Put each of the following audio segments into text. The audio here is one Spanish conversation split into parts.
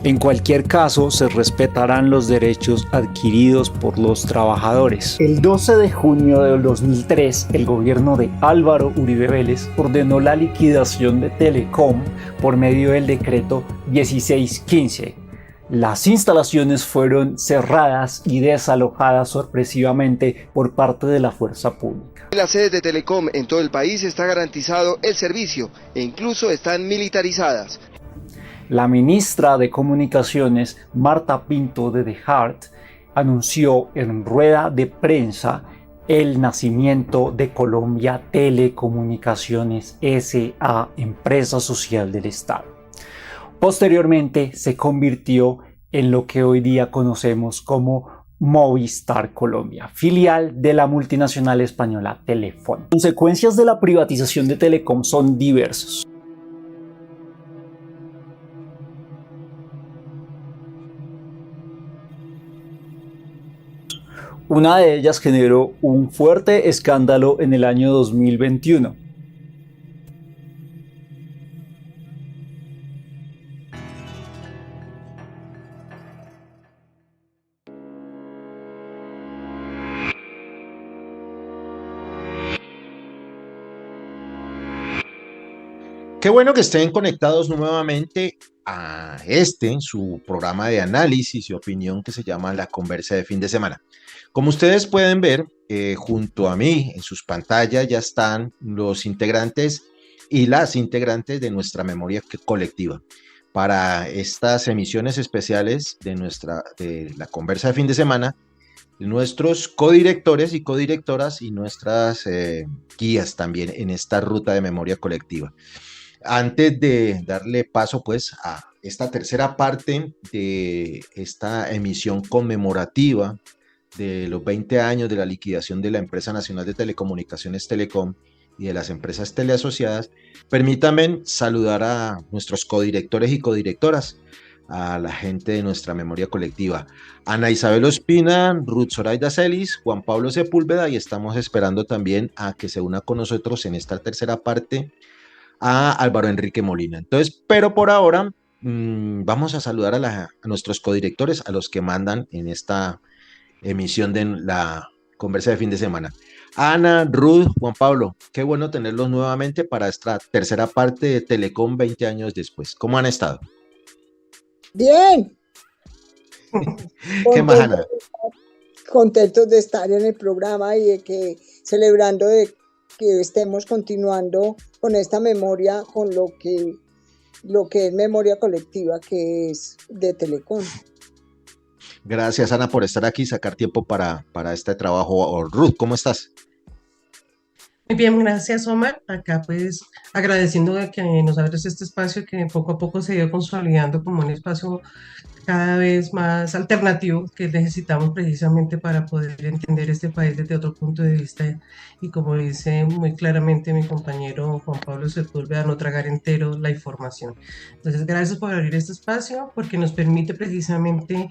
En cualquier caso, se respetarán los derechos adquiridos por los trabajadores. El 12 de junio de 2003, el gobierno de Álvaro Uribe Vélez ordenó la liquidación de Telecom por medio del decreto 1615. Las instalaciones fueron cerradas y desalojadas sorpresivamente por parte de la fuerza pública. En las sedes de Telecom en todo el país está garantizado el servicio e incluso están militarizadas. La ministra de Comunicaciones, Marta Pinto de Hart, anunció en rueda de prensa el nacimiento de Colombia Telecomunicaciones S.A., empresa social del Estado. Posteriormente se convirtió en lo que hoy día conocemos como Movistar Colombia, filial de la multinacional española Telefónica. Las consecuencias de la privatización de Telecom son diversas. Una de ellas generó un fuerte escándalo en el año 2021. Qué bueno que estén conectados nuevamente a su programa de análisis y opinión que se llama La Conversa de Fin de Semana. Como ustedes pueden ver, junto a mí en sus pantallas ya están los integrantes y las integrantes de nuestra memoria colectiva para estas emisiones especiales de la Conversa de Fin de Semana, nuestros codirectores y codirectoras y nuestras guías también en esta ruta de memoria colectiva. Antes de darle paso pues a esta tercera parte de esta emisión conmemorativa de los 20 años de la liquidación de la Empresa Nacional de Telecomunicaciones Telecom y de las empresas teleasociadas, permítanme saludar a nuestros codirectores y codirectoras, a la gente de nuestra memoria colectiva, Ana Isabel Ospina, Ruth Zoraida Celis, Juan Pablo Sepúlveda, y estamos esperando también a que se una con nosotros en esta tercera parte a Álvaro Enrique Molina. Entonces, pero por ahora vamos a saludar a nuestros codirectores, a los que mandan en esta emisión de la conversa de fin de semana. Ana, Ruth, Juan Pablo, qué bueno tenerlos nuevamente para esta tercera parte de Telecom 20 años después. ¿Cómo han estado? Bien. ¿Qué más, Ana? Contentos de estar en el programa y de que celebrando de que estemos continuando con esta memoria, con lo que es memoria colectiva, que es de Telecom. Gracias, Ana, por estar aquí y sacar tiempo para este trabajo. Ruth, ¿cómo estás? Muy bien, gracias, Omar. Acá pues agradeciendo de que nos abres este espacio que poco a poco se ha ido consolidando como un espacio cada vez más alternativo que necesitamos precisamente para poder entender este país desde otro punto de vista y como dice muy claramente mi compañero Juan Pablo Sepúlveda, no tragar entero la información. Entonces, gracias por abrir este espacio porque nos permite precisamente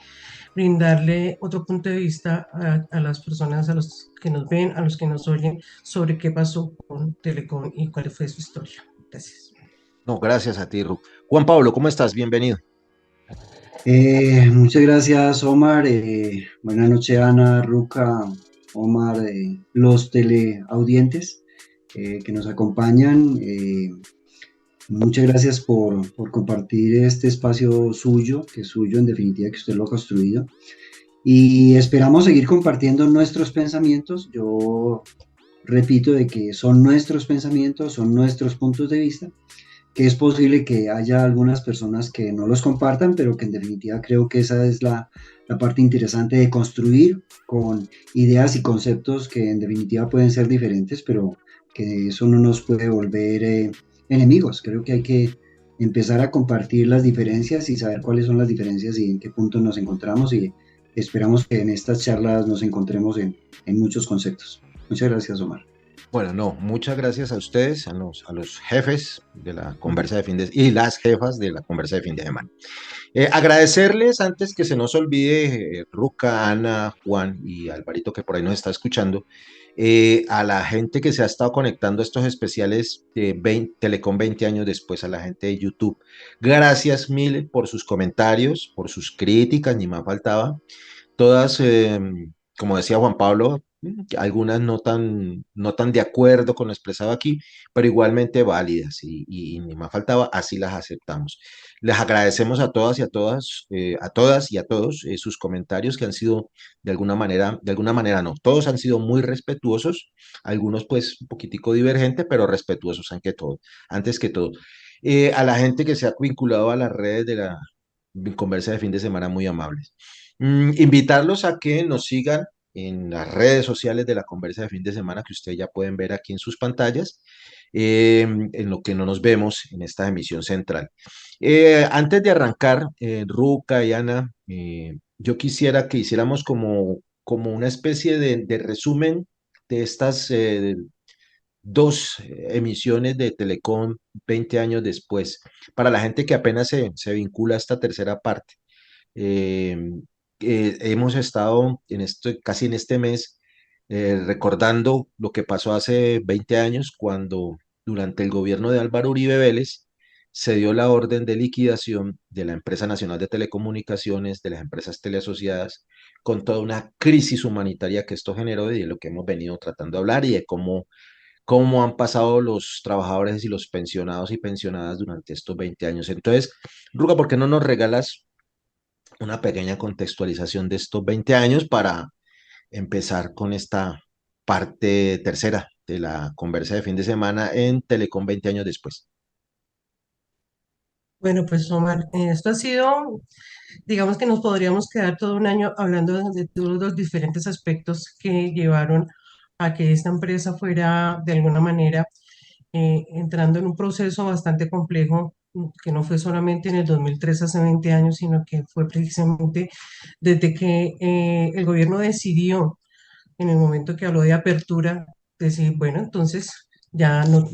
brindarle otro punto de vista a las personas, a los que nos ven, a los que nos oyen, sobre qué pasó con Telecom y cuál fue su historia. Gracias. No, gracias a ti, Ruth. Juan Pablo, ¿cómo estás? Bienvenido. Muchas gracias, Omar. Buenas noches, Ana, Ruca, Omar, los teleaudientes que nos acompañan. Muchas gracias por compartir este espacio suyo, que es suyo en definitiva, que usted lo ha construido. Y esperamos seguir compartiendo nuestros pensamientos. Yo repito de que son nuestros pensamientos, son nuestros puntos de vista, que es posible que haya algunas personas que no los compartan, pero que en definitiva creo que esa es la parte interesante de construir con ideas y conceptos que en definitiva pueden ser diferentes, pero que eso no nos puede volver enemigos. Creo que hay que empezar a compartir las diferencias y saber cuáles son las diferencias y en qué punto nos encontramos, y esperamos que en estas charlas nos encontremos en muchos conceptos. Muchas gracias, Omar. Bueno, no, muchas gracias a ustedes, a los jefes de la conversa de fin de y las jefas de la conversa de fin de semana. Agradecerles antes que se nos olvide, Ruca, Ana, Juan y Alvarito, que por ahí nos está escuchando, A la gente que se ha estado conectando a estos especiales de Telecom 20 años después, a la gente de YouTube. Gracias mil por sus comentarios, por sus críticas, ni más faltaba. Todas, como decía Juan Pablo, algunas no tan de acuerdo con lo expresado aquí, pero igualmente válidas y ni más faltaba, así las aceptamos. Les agradecemos a todas y a todas, a todas y a todos sus comentarios que han sido de alguna manera no, todos han sido muy respetuosos, algunos pues un poquitico divergentes, pero respetuosos antes que todo. A la gente que se ha vinculado a las redes de la conversa de fin de semana, muy amables. Invitarlos a que nos sigan en las redes sociales de la conversa de fin de semana que ustedes ya pueden ver aquí en sus pantallas, en lo que no nos vemos en esta emisión central. Antes de arrancar, Ruca y Ana, yo quisiera que hiciéramos como una especie de resumen de estas dos emisiones de Telecom 20 años después, para la gente que apenas se vincula a esta tercera parte. Eh, Hemos estado casi en este mes recordando lo que pasó hace 20 años cuando durante el gobierno de Álvaro Uribe Vélez se dio la orden de liquidación de la Empresa Nacional de Telecomunicaciones, de las empresas teleasociadas, con toda una crisis humanitaria que esto generó y de lo que hemos venido tratando de hablar y de cómo han pasado los trabajadores y los pensionados y pensionadas durante estos 20 años. Entonces, Ruga, ¿por qué no nos regalas una pequeña contextualización de estos 20 años para empezar con esta parte tercera de la conversa de fin de semana en Telecom 20 años después? Bueno, pues Omar, esto ha sido, digamos que nos podríamos quedar todo un año hablando de todos los diferentes aspectos que llevaron a que esta empresa fuera de alguna manera entrando en un proceso bastante complejo, que no fue solamente en el 2003, hace 20 años, sino que fue precisamente desde que el gobierno decidió, en el momento que habló de apertura, decir, bueno, entonces ya no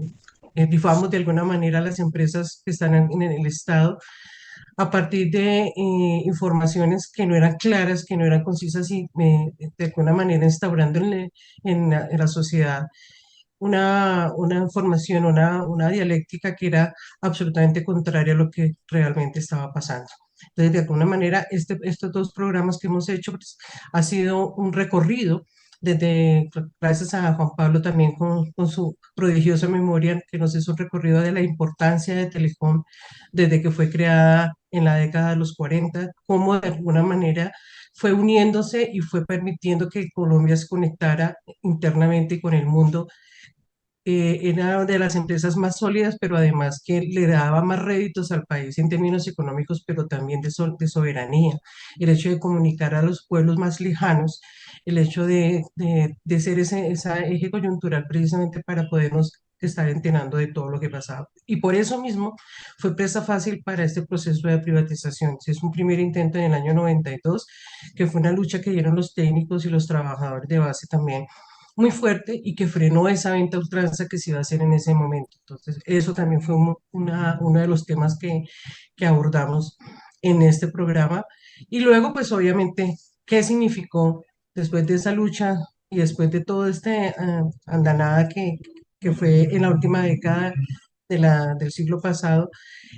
difamamos de alguna manera a las empresas que están en el Estado a partir de informaciones que no eran claras, que no eran concisas y de alguna manera instaurando en la sociedad una información, una dialéctica que era absolutamente contraria a lo que realmente estaba pasando. Entonces, de alguna manera, estos dos programas que hemos hecho pues, ha sido un recorrido desde, gracias a Juan Pablo también con su prodigiosa memoria, que nos hizo un recorrido de la importancia de Telecom desde que fue creada en la década de los 40, cómo de alguna manera fue uniéndose y fue permitiendo que Colombia se conectara internamente con el mundo. Era de las empresas más sólidas, pero además que le daba más réditos al país en términos económicos, pero también de soberanía. El hecho de comunicar a los pueblos más lejanos, el hecho de ser esa eje coyuntural precisamente para podernos estar enterando de todo lo que pasaba. Y por eso mismo fue presa fácil para este proceso de privatización. Es un primer intento en el año 92, que fue una lucha que dieron los técnicos y los trabajadores de base también muy fuerte y que frenó esa venta a ultranza que se iba a hacer en ese momento. Entonces, eso también fue uno de los temas que abordamos en este programa. Y luego, pues obviamente, ¿qué significó después de esa lucha y después de todo este andanada que fue en la última década del siglo pasado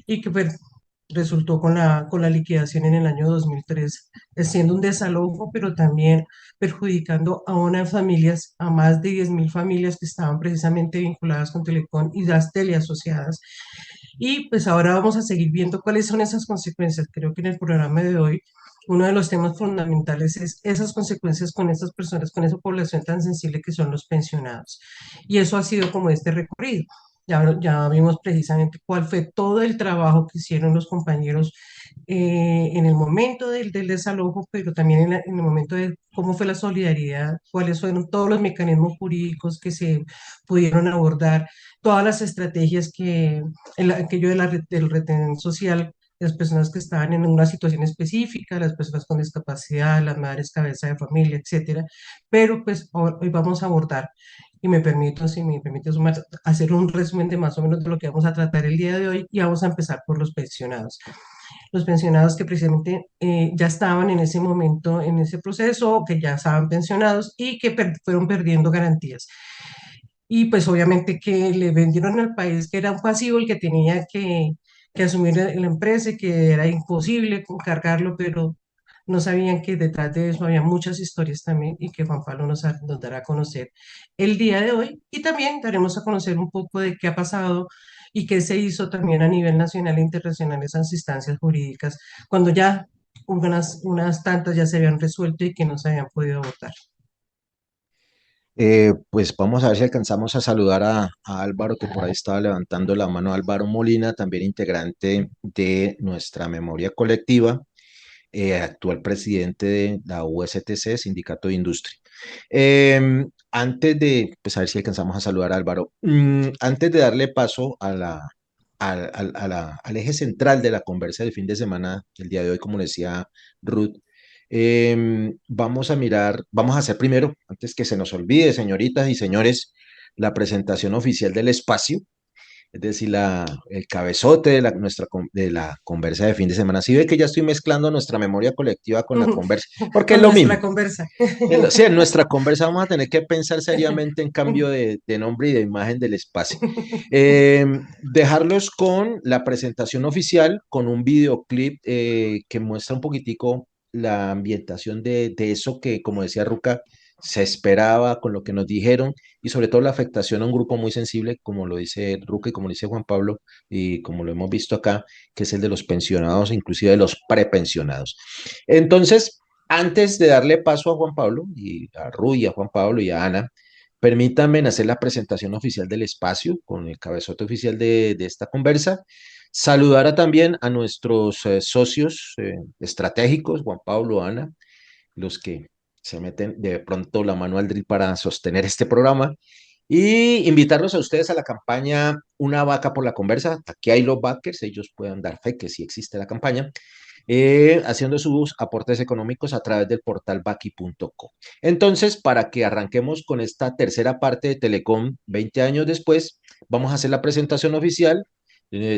y que pues, resultó con la liquidación en el año 2003, siendo un desalojo, pero también perjudicando a unas familias, a más de 10.000 familias que estaban precisamente vinculadas con Telecom y las teleasociadas. Y pues ahora vamos a seguir viendo cuáles son esas consecuencias. Creo que en el programa de hoy uno de los temas fundamentales es esas consecuencias con estas personas, con esa población tan sensible que son los pensionados. Y eso ha sido como este recorrido. Ya vimos precisamente cuál fue todo el trabajo que hicieron los compañeros en el momento del desalojo, pero también en el momento de cómo fue la solidaridad, cuáles fueron todos los mecanismos jurídicos que se pudieron abordar, todas las estrategias aquello del retén social, las personas que estaban en una situación específica, las personas con discapacidad, las madres cabeza de familia, etcétera. Pero pues hoy vamos a abordar, y me permito, si me permite sumar, hacer un resumen de más o menos de lo que vamos a tratar el día de hoy y vamos a empezar por los pensionados. los pensionados que precisamente ya estaban en ese momento, en ese proceso, que ya estaban pensionados y que fueron perdiendo garantías. Y pues obviamente que le vendieron al país que era un pasivo el que tenía que asumir la empresa y que era imposible cargarlo, pero no sabían que detrás de eso había muchas historias también y que Juan Pablo nos dará a conocer el día de hoy. Y también daremos a conocer un poco de qué ha pasado y qué se hizo también a nivel nacional e internacional en esas instancias jurídicas, cuando ya unas tantas ya se habían resuelto y que no se habían podido votar. Pues vamos a ver si alcanzamos a saludar a Álvaro, que por ahí estaba levantando la mano. Álvaro Molina, también integrante de nuestra memoria colectiva, actual presidente de la USTC, Sindicato de Industria. Antes de, pues a ver si alcanzamos a saludar a Álvaro, antes de darle paso al eje central de la conversa del fin de semana, el día de hoy, como decía Ruth, vamos a mirar, vamos a hacer primero, antes que se nos olvide, señoritas y señores, la presentación oficial del espacio, es decir, el cabezote de de la conversa de fin de semana. Sí ve que ya estoy mezclando nuestra memoria colectiva con la conversa, porque es Con lo mismo. nuestra conversa. Sí, en nuestra conversa vamos a tener que pensar seriamente en cambio de nombre y de imagen del espacio. Dejarlos con la presentación oficial, con un videoclip que muestra un poquitico la ambientación de eso que, como decía Ruca, se esperaba con lo que nos dijeron y sobre todo la afectación a un grupo muy sensible, como lo dice Ruca y como lo dice Juan Pablo y como lo hemos visto acá, que es el de los pensionados, inclusive de los prepensionados. Entonces, antes de darle paso a Juan Pablo y a Rui, a Juan Pablo y a Ana, permítanme hacer la presentación oficial del espacio con el cabezote oficial de esta conversa. Saludar también a nuestros socios estratégicos, Juan Pablo, Ana, los que se meten de pronto la mano al drill para sostener este programa. Y invitarlos a ustedes a la campaña Una Vaca por la Conversa. Aquí hay los backers, ellos pueden dar fe que sí existe la campaña, haciendo sus aportes económicos a través del portal baki.co. Entonces, para que arranquemos con esta tercera parte de Telecom 20 años después, vamos a hacer la presentación oficial,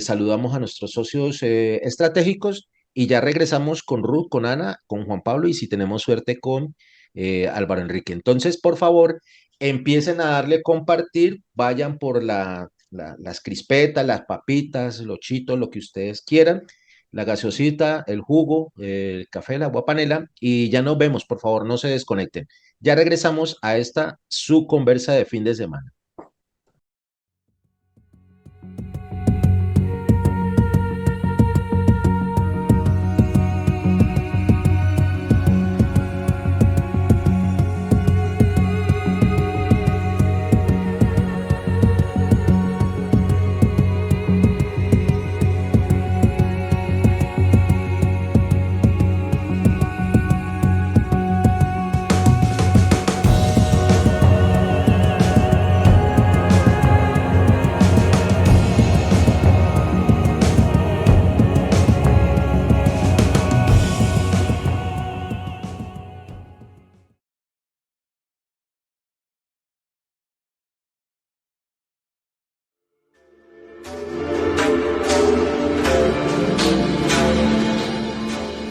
saludamos a nuestros socios estratégicos y ya regresamos con Ruth, con Ana, con Juan Pablo y si tenemos suerte con Álvaro Enrique. Entonces, por favor, empiecen a darle compartir, vayan por las crispetas, las papitas, los chitos, lo que ustedes quieran, la gaseosita, el jugo, el café, la agua panela y ya nos vemos, por favor, no se desconecten. Ya regresamos a esta su conversa de fin de semana.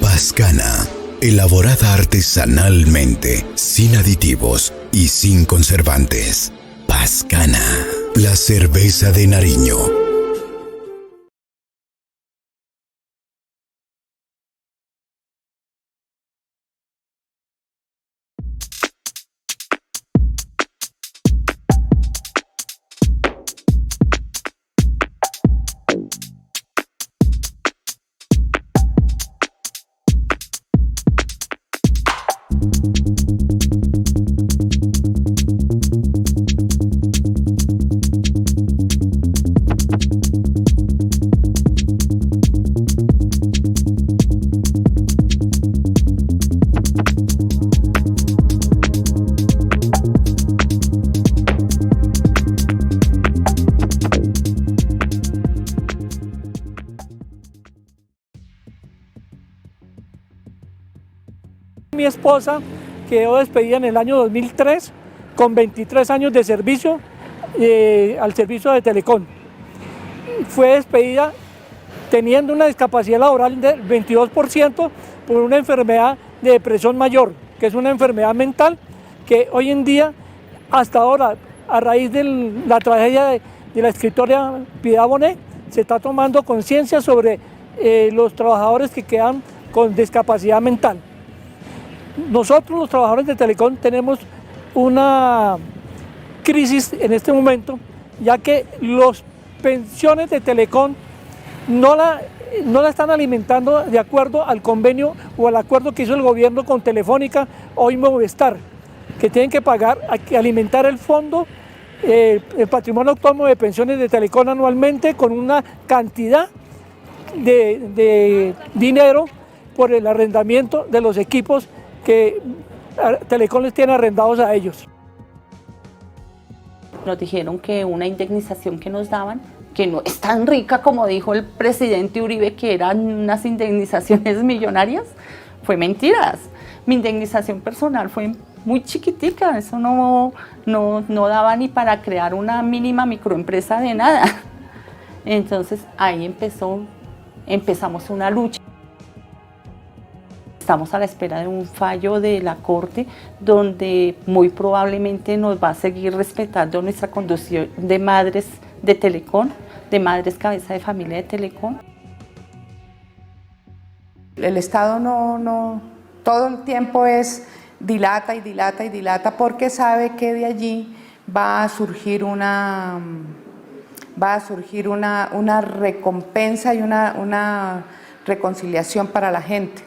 Pascana, elaborada artesanalmente, sin aditivos y sin conservantes. Pascana, la cerveza de Nariño. Mi esposa quedó despedida en el año 2003 con 23 años de servicio al servicio de Telecom. Fue despedida teniendo una discapacidad laboral del 22% por una enfermedad de depresión mayor, que es una enfermedad mental que hoy en día, hasta ahora, a raíz de la tragedia de la escritora Piedad Bonet, se está tomando conciencia sobre los trabajadores que quedan con discapacidad mental. Nosotros los trabajadores de Telecom tenemos una crisis en este momento, ya que las pensiones de Telecom no la están alimentando de acuerdo al convenio o al acuerdo que hizo el gobierno con Telefónica o Movistar, que tienen que pagar, que alimentar el fondo, el patrimonio autónomo de pensiones de Telecom anualmente con una cantidad de dinero por el arrendamiento de los equipos que Telecom les tiene arrendados a ellos. Nos dijeron que una indemnización que nos daban, que no es tan rica como dijo el presidente Uribe, que eran unas indemnizaciones millonarias, fue mentiras. Mi indemnización personal fue muy chiquitica, eso no daba ni para crear una mínima microempresa de nada. Entonces ahí empezamos una lucha. Estamos a la espera de un fallo de la Corte donde muy probablemente nos va a seguir respetando nuestra condición de madres de Telecom, de madres cabeza de familia de Telecom. El Estado no todo el tiempo es dilata y dilata y dilata porque sabe que de allí va a surgir una recompensa y una reconciliación para la gente.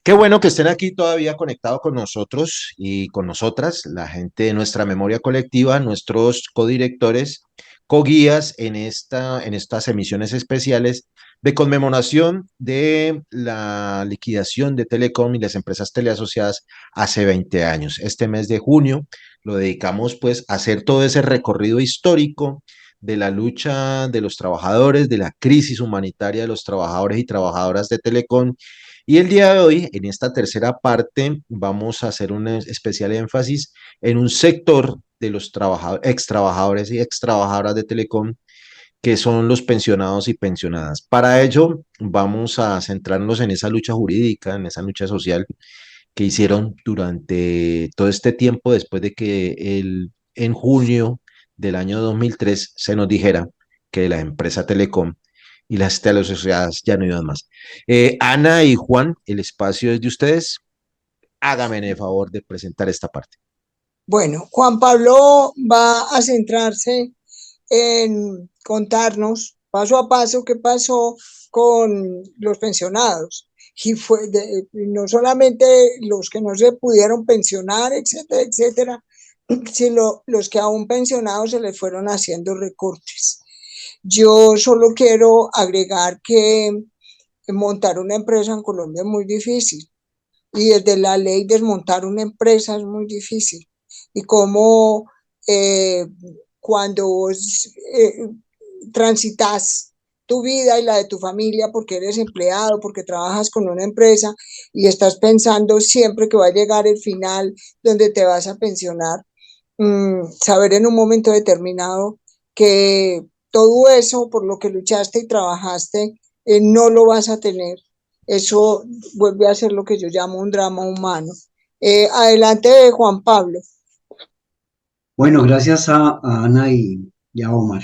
Qué bueno que estén aquí todavía conectados con nosotros y con nosotras, la gente de nuestra memoria colectiva, nuestros codirectores, coguías en estas emisiones especiales de conmemoración de la liquidación de Telecom y las empresas teleasociadas hace 20 años. Este mes de junio lo dedicamos pues a hacer todo ese recorrido histórico de la lucha de los trabajadores, de la crisis humanitaria de los trabajadores y trabajadoras de Telecom. Y el día de hoy, en esta tercera parte, vamos a hacer un especial énfasis en un sector de los ex trabajadores y ex trabajadoras de Telecom, que son los pensionados y pensionadas. Para ello, vamos a centrarnos en esa lucha jurídica, en esa lucha social que hicieron durante todo este tiempo después de que en junio del año 2003 se nos dijera que la empresa Telecom y las teleasociadas ya no iban más. Ana y Juan, el espacio es de ustedes. Hágame el favor de presentar esta parte. Bueno, Juan Pablo va a centrarse en contarnos paso a paso qué pasó con los pensionados. Y no solamente los que no se pudieron pensionar, etcétera, etcétera, sino los que aún pensionados se les fueron haciendo recortes. Yo solo quiero agregar que montar una empresa en Colombia es muy difícil y desde la ley desmontar una empresa es muy difícil. Y como cuando transitas tu vida y la de tu familia porque eres empleado, porque trabajas con una empresa y estás pensando siempre que va a llegar el final donde te vas a pensionar, saber en un momento determinado que todo eso por lo que luchaste y trabajaste no lo vas a tener. Eso vuelve a ser lo que yo llamo un drama humano. Adelante, Juan Pablo. Bueno, gracias a Ana y a Omar.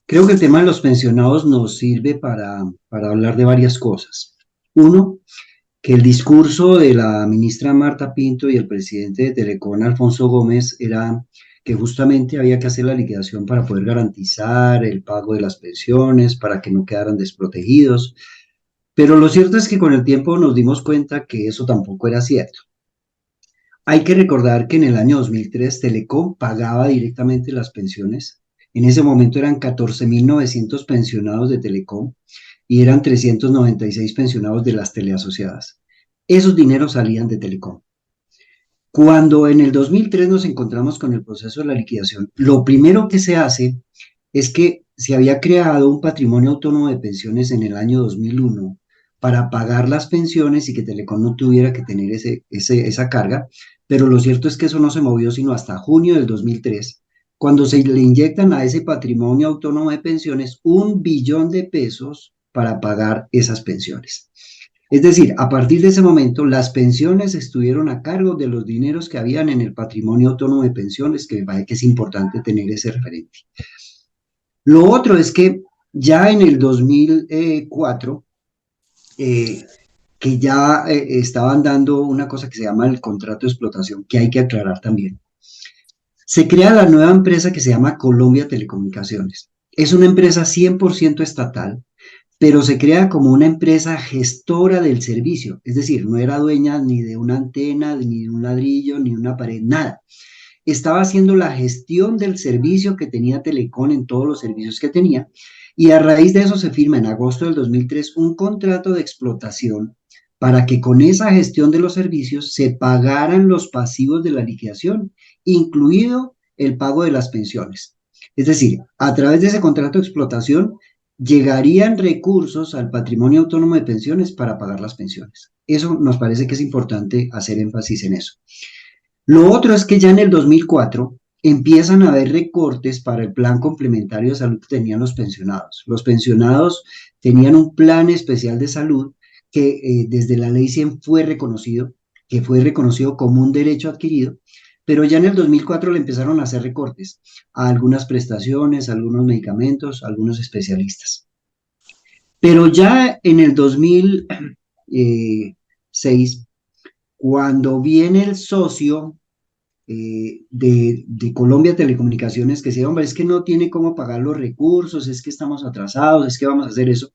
Creo que el tema de los pensionados nos sirve para hablar de varias cosas. Uno, que el discurso de la ministra Marta Pinto y el presidente de Telecom, Alfonso Gómez, era que justamente había que hacer la liquidación para poder garantizar el pago de las pensiones, para que no quedaran desprotegidos. Pero lo cierto es que con el tiempo nos dimos cuenta que eso tampoco era cierto. Hay que recordar que en el año 2003 Telecom pagaba directamente las pensiones. En ese momento eran 14.900 pensionados de Telecom y eran 396 pensionados de las teleasociadas. Esos dineros salían de Telecom. Cuando en el 2003 nos encontramos con el proceso de la liquidación, lo primero que se hace es que se había creado un patrimonio autónomo de pensiones en el año 2001 para pagar las pensiones y que Telecom no tuviera que tener esa carga, pero lo cierto es que eso no se movió sino hasta junio del 2003, cuando se le inyectan a ese patrimonio autónomo de pensiones 1 billón de pesos para pagar esas pensiones. Es decir, a partir de ese momento, las pensiones estuvieron a cargo de los dineros que habían en el patrimonio autónomo de pensiones, que me parece que es importante tener ese referente. Lo otro es que ya en el 2004, que ya estaban dando una cosa que se llama el contrato de explotación, que hay que aclarar también. Se crea la nueva empresa que se llama Colombia Telecomunicaciones. Es una empresa 100% estatal, pero se crea como una empresa gestora del servicio, es decir, no era dueña ni de una antena, ni de un ladrillo, ni de una pared, nada. Estaba haciendo la gestión del servicio que tenía Telecom en todos los servicios que tenía, y a raíz de eso se firma en agosto del 2003 un contrato de explotación para que con esa gestión de los servicios se pagaran los pasivos de la liquidación, incluido el pago de las pensiones. Es decir, a través de ese contrato de explotación llegarían recursos al patrimonio autónomo de pensiones para pagar las pensiones. Eso nos parece que es importante hacer énfasis en eso. Lo otro es que ya en el 2004 empiezan a haber recortes para el plan complementario de salud que tenían los pensionados. Los pensionados tenían un plan especial de salud que desde la ley 100 fue reconocido como un derecho adquirido, pero ya en el 2004 le empezaron a hacer recortes a algunas prestaciones, a algunos medicamentos, a algunos especialistas. Pero ya en el 2006, cuando viene el socio de Colombia Telecomunicaciones, que decía, hombre, es que no tiene cómo pagar los recursos, es que estamos atrasados, es que vamos a hacer eso,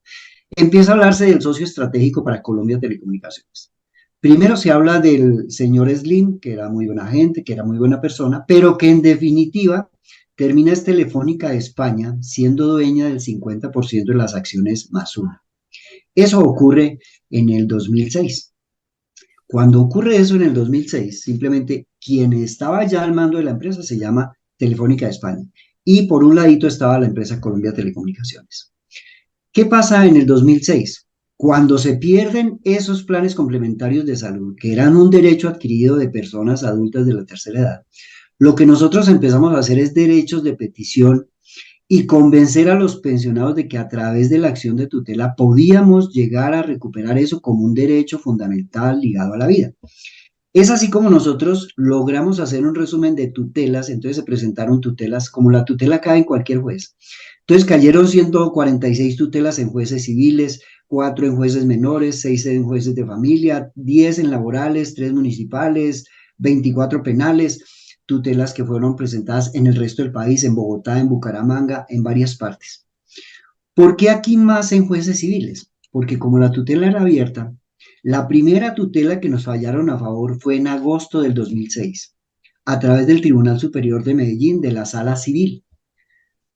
empieza a hablarse del socio estratégico para Colombia Telecomunicaciones. Primero se habla del señor Slim, que era muy buena gente, que era muy buena persona, pero que en definitiva termina es Telefónica de España siendo dueña del 50% de las acciones más una. Eso ocurre en el 2006. Cuando ocurre eso en el 2006, simplemente quien estaba ya al mando de la empresa se llama Telefónica de España, y por un ladito estaba la empresa Colombia Telecomunicaciones. ¿Qué pasa en el 2006? Cuando se pierden esos planes complementarios de salud, que eran un derecho adquirido de personas adultas de la tercera edad, lo que nosotros empezamos a hacer es derechos de petición y convencer a los pensionados de que a través de la acción de tutela podíamos llegar a recuperar eso como un derecho fundamental ligado a la vida. Es así como nosotros logramos hacer un resumen de tutelas. Entonces se presentaron tutelas, como la tutela cae en cualquier juez. Entonces cayeron 146 tutelas en jueces civiles, 4 en jueces menores, 6 en jueces de familia, 10 en laborales, 3 municipales, 24 penales, tutelas que fueron presentadas en el resto del país, en Bogotá, en Bucaramanga, en varias partes. ¿Por qué aquí más en jueces civiles? Porque como la tutela era abierta, la primera tutela que nos fallaron a favor fue en agosto del 2006, a través del Tribunal Superior de Medellín, de la Sala Civil.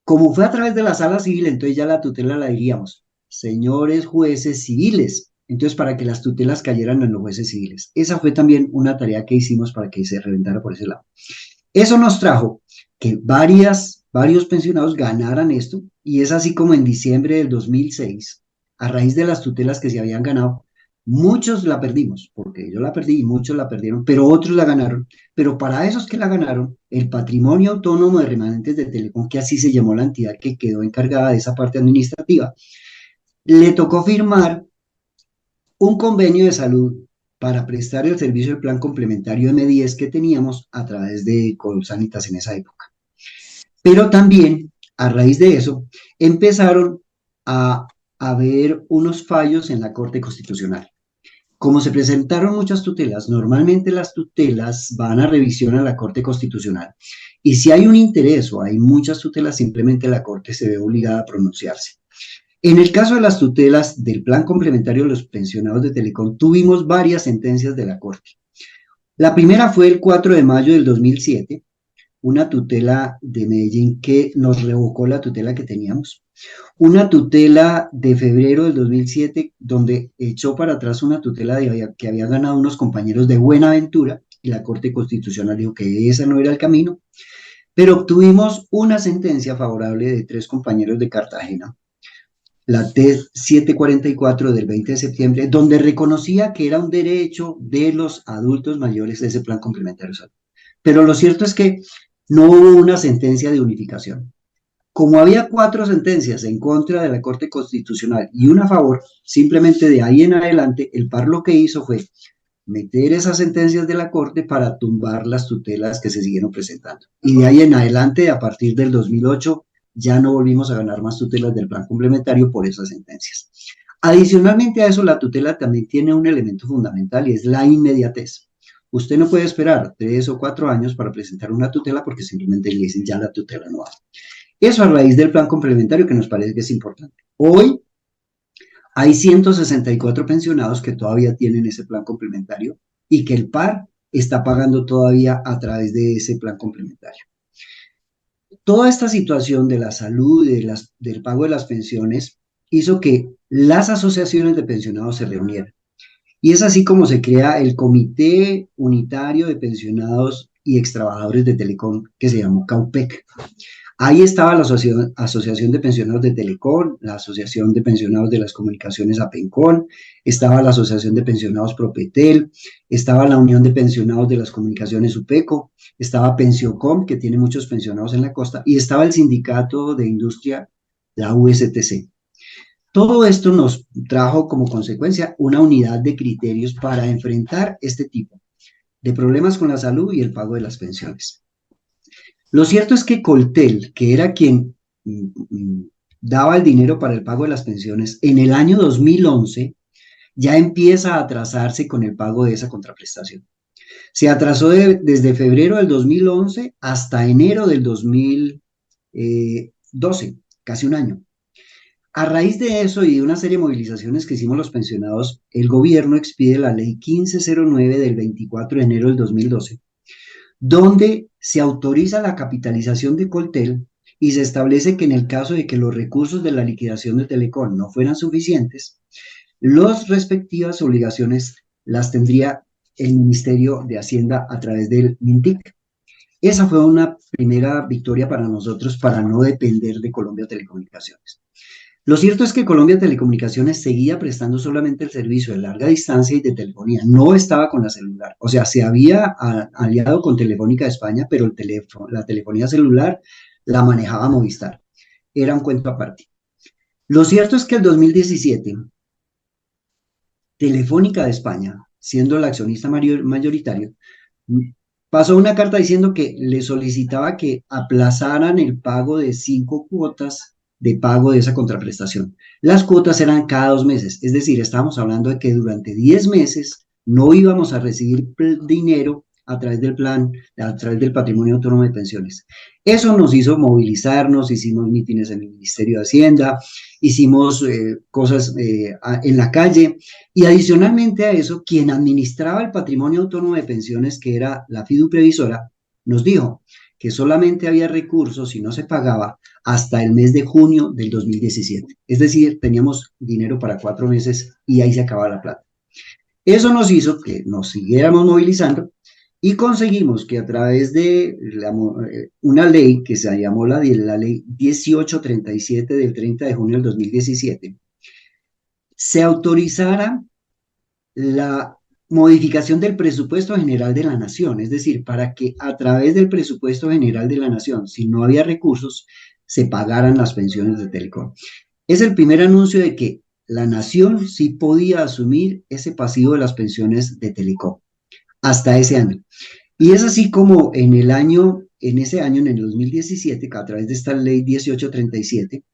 Como fue a través de la Sala Civil, entonces ya la tutela la diríamos, señores jueces civiles, entonces para que las tutelas cayeran en los jueces civiles. Esa fue también una tarea que hicimos para que se reventara por ese lado. Eso nos trajo que varios pensionados ganaran esto, y es así como en diciembre del 2006, a raíz de las tutelas que se habían ganado, muchos la perdimos, porque yo la perdí y muchos la perdieron, pero otros la ganaron. Pero para esos que la ganaron, el patrimonio autónomo de remanentes de Telecom, que así se llamó la entidad que quedó encargada de esa parte administrativa, le tocó firmar un convenio de salud para prestar el servicio del plan complementario M10 que teníamos a través de Colsanitas en esa época. Pero también, a raíz de eso, empezaron a haber unos fallos en la Corte Constitucional. Como se presentaron muchas tutelas, normalmente las tutelas van a revisión a la Corte Constitucional. Y si hay un interés o hay muchas tutelas, simplemente la Corte se ve obligada a pronunciarse. En el caso de las tutelas del plan complementario de los pensionados de Telecom, tuvimos varias sentencias de la Corte. La primera fue el 4 de mayo del 2007, una tutela de Medellín que nos revocó la tutela que teníamos. Una tutela de febrero del 2007, donde echó para atrás una tutela que había ganado unos compañeros de Buenaventura, y la Corte Constitucional dijo que ese no era el camino, pero obtuvimos una sentencia favorable de 3 compañeros de Cartagena. la T744 del 20 de septiembre, donde reconocía que era un derecho de los adultos mayores de ese plan complementario de salud. Pero lo cierto es que no hubo una sentencia de unificación. Como había 4 sentencias en contra de la Corte Constitucional y una a favor, simplemente de ahí en adelante el PAR lo que hizo fue meter esas sentencias de la Corte para tumbar las tutelas que se siguieron presentando. Y de ahí en adelante, a partir del 2008, ya no volvimos a ganar más tutelas del plan complementario por esas sentencias. Adicionalmente a eso, la tutela también tiene un elemento fundamental y es la inmediatez. Usted no puede esperar 3 o 4 años para presentar una tutela porque simplemente le dicen ya la tutela no va. Eso a raíz del plan complementario que nos parece que es importante. Hoy hay 164 pensionados que todavía tienen ese plan complementario y que el PAR está pagando todavía a través de ese plan complementario. Toda esta situación de la salud y del pago de las pensiones hizo que las asociaciones de pensionados se reunieran. Y es así como se crea el Comité Unitario de Pensionados y Extrabajadores de Telecom, que se llamó CAUPEC. Ahí estaba la Asociación de Pensionados de Telecom, la Asociación de Pensionados de las Comunicaciones APENCON, estaba la Asociación de Pensionados Propetel, estaba la Unión de Pensionados de las Comunicaciones UPECO, estaba Pensiocom, que tiene muchos pensionados en la costa, y estaba el Sindicato de Industria, la USTC. Todo esto nos trajo como consecuencia una unidad de criterios para enfrentar este tipo de problemas con la salud y el pago de las pensiones. Lo cierto es que Coltel, que era quien daba el dinero para el pago de las pensiones, en el año 2011 ya empieza a atrasarse con el pago de esa contraprestación. Se atrasó desde febrero del 2011 hasta enero del 2012, casi un año. A raíz de eso y de una serie de movilizaciones que hicimos los pensionados, el gobierno expide la ley 1509 del 24 de enero del 2012, donde se autoriza la capitalización de Coltel y se establece que en el caso de que los recursos de la liquidación de Telecom no fueran suficientes, las respectivas obligaciones las tendría el Ministerio de Hacienda a través del MINTIC. Esa fue una primera victoria para nosotros para no depender de Colombia Telecomunicaciones. Lo cierto es que Colombia Telecomunicaciones seguía prestando solamente el servicio de larga distancia y de telefonía, no estaba con la celular, o sea, se había aliado con Telefónica de España, pero la telefonía celular la manejaba Movistar, era un cuento aparte. Lo cierto es que el 2017, Telefónica de España, siendo el accionista mayoritario, pasó una carta diciendo que le solicitaba que aplazaran el pago de 5 cuotas de pago de esa contraprestación. Las cuotas eran cada 2 meses, es decir, estábamos hablando de que durante 10 meses no íbamos a recibir dinero a través del plan, a través del Patrimonio Autónomo de Pensiones. Eso nos hizo movilizarnos, hicimos mítines en el Ministerio de Hacienda, hicimos cosas en la calle, y adicionalmente a eso, quien administraba el Patrimonio Autónomo de Pensiones, que era la fiduprevisora, nos dijo que solamente había recursos y no se pagaba hasta el mes de junio del 2017. Es decir, teníamos dinero para 4 meses y ahí se acababa la plata. Eso nos hizo que nos siguiéramos movilizando y conseguimos que a través de una ley que se llamó la ley 1837 del 30 de junio del 2017, se autorizara la modificación del presupuesto general de la nación, es decir, para que a través del presupuesto general de la nación, si no había recursos, se pagaran las pensiones de Telecom. Es el primer anuncio de que la nación sí podía asumir ese pasivo de las pensiones de Telecom hasta ese año. Y es así como en el 2017, a través de esta ley 1837,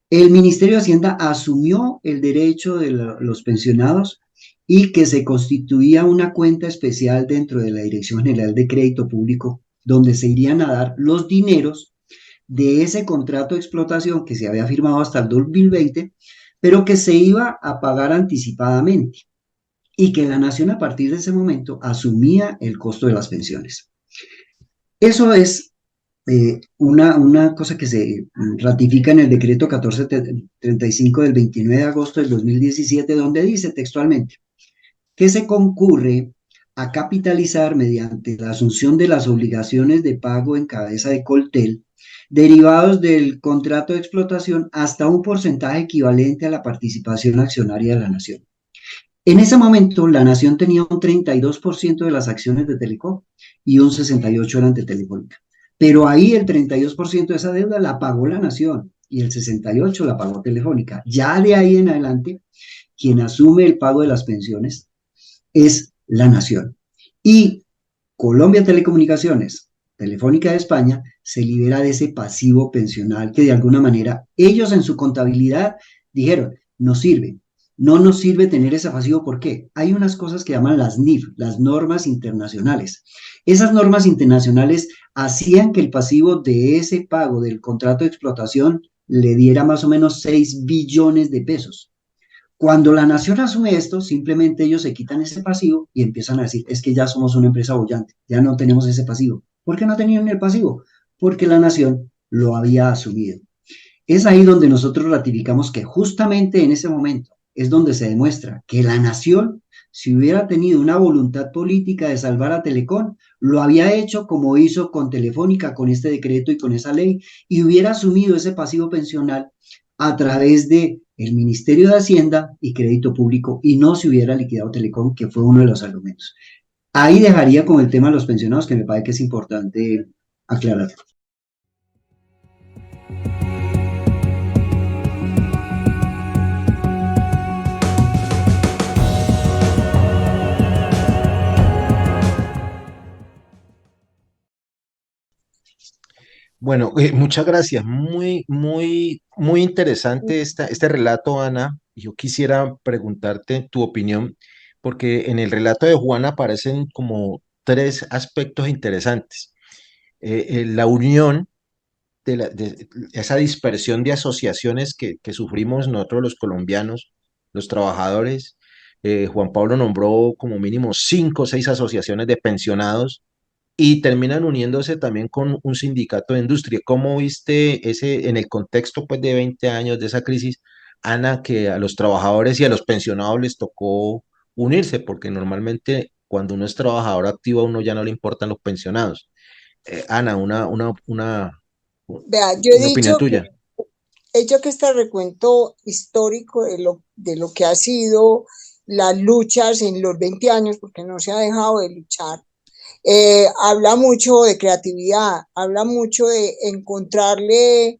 el Ministerio de Hacienda asumió el derecho de los pensionados y que se constituía una cuenta especial dentro de la Dirección General de Crédito Público, donde se irían a dar los dineros de ese contrato de explotación que se había firmado hasta el 2020, pero que se iba a pagar anticipadamente, y que la nación a partir de ese momento asumía el costo de las pensiones. Eso es una cosa que se ratifica en el decreto 1435 del 29 de agosto del 2017, donde dice textualmente que se concurre a capitalizar mediante la asunción de las obligaciones de pago en cabeza de Coltel derivados del contrato de explotación hasta un porcentaje equivalente a la participación accionaria de la nación. En ese momento, la nación tenía un 32% de las acciones de Telecom y un 68% eran de Telefónica. Pero ahí el 32% de esa deuda la pagó la nación y el 68% la pagó Telefónica. Ya de ahí en adelante, quien asume el pago de las pensiones es la nación. Y Colombia Telecomunicaciones, Telefónica de España, se libera de ese pasivo pensional que de alguna manera ellos en su contabilidad dijeron, no sirve. No nos sirve tener ese pasivo, ¿por qué? Hay unas cosas que llaman las NIF, las normas internacionales. Esas normas internacionales hacían que el pasivo de ese pago del contrato de explotación le diera más o menos 6 billones de pesos. Cuando la nación asume esto, simplemente ellos se quitan ese pasivo y empiezan a decir, es que ya somos una empresa bollante, ya no tenemos ese pasivo. ¿Por qué no tenían el pasivo? Porque la nación lo había asumido. Es ahí donde nosotros ratificamos que justamente en ese momento es donde se demuestra que la nación, si hubiera tenido una voluntad política de salvar a Telecom, lo había hecho como hizo con Telefónica, con este decreto y con esa ley, y hubiera asumido ese pasivo pensional a través de el Ministerio de Hacienda y Crédito Público, y no se hubiera liquidado Telecom, que fue uno de los argumentos. Ahí dejaría con el tema de los pensionados, que me parece que es importante aclarar. Bueno, muchas gracias. Muy interesante este relato, Ana. Yo quisiera preguntarte tu opinión, porque en el relato de Juana aparecen como tres aspectos interesantes. La unión de esa dispersión de asociaciones que sufrimos nosotros los colombianos, los trabajadores. Juan Pablo nombró como mínimo 5 o 6 asociaciones de pensionados y terminan uniéndose también con un sindicato de industria. ¿Cómo viste ese, en el contexto pues, de 20 años de esa crisis, Ana, que a los trabajadores y a los pensionados les tocó unirse? Porque normalmente cuando uno es trabajador activo a uno ya no le importan los pensionados. Ana, Vea, yo he una opinión dicho que tuya. este recuento histórico de lo que ha sido las luchas en los 20 años, porque no se ha dejado de luchar, habla mucho de creatividad, habla mucho de encontrarle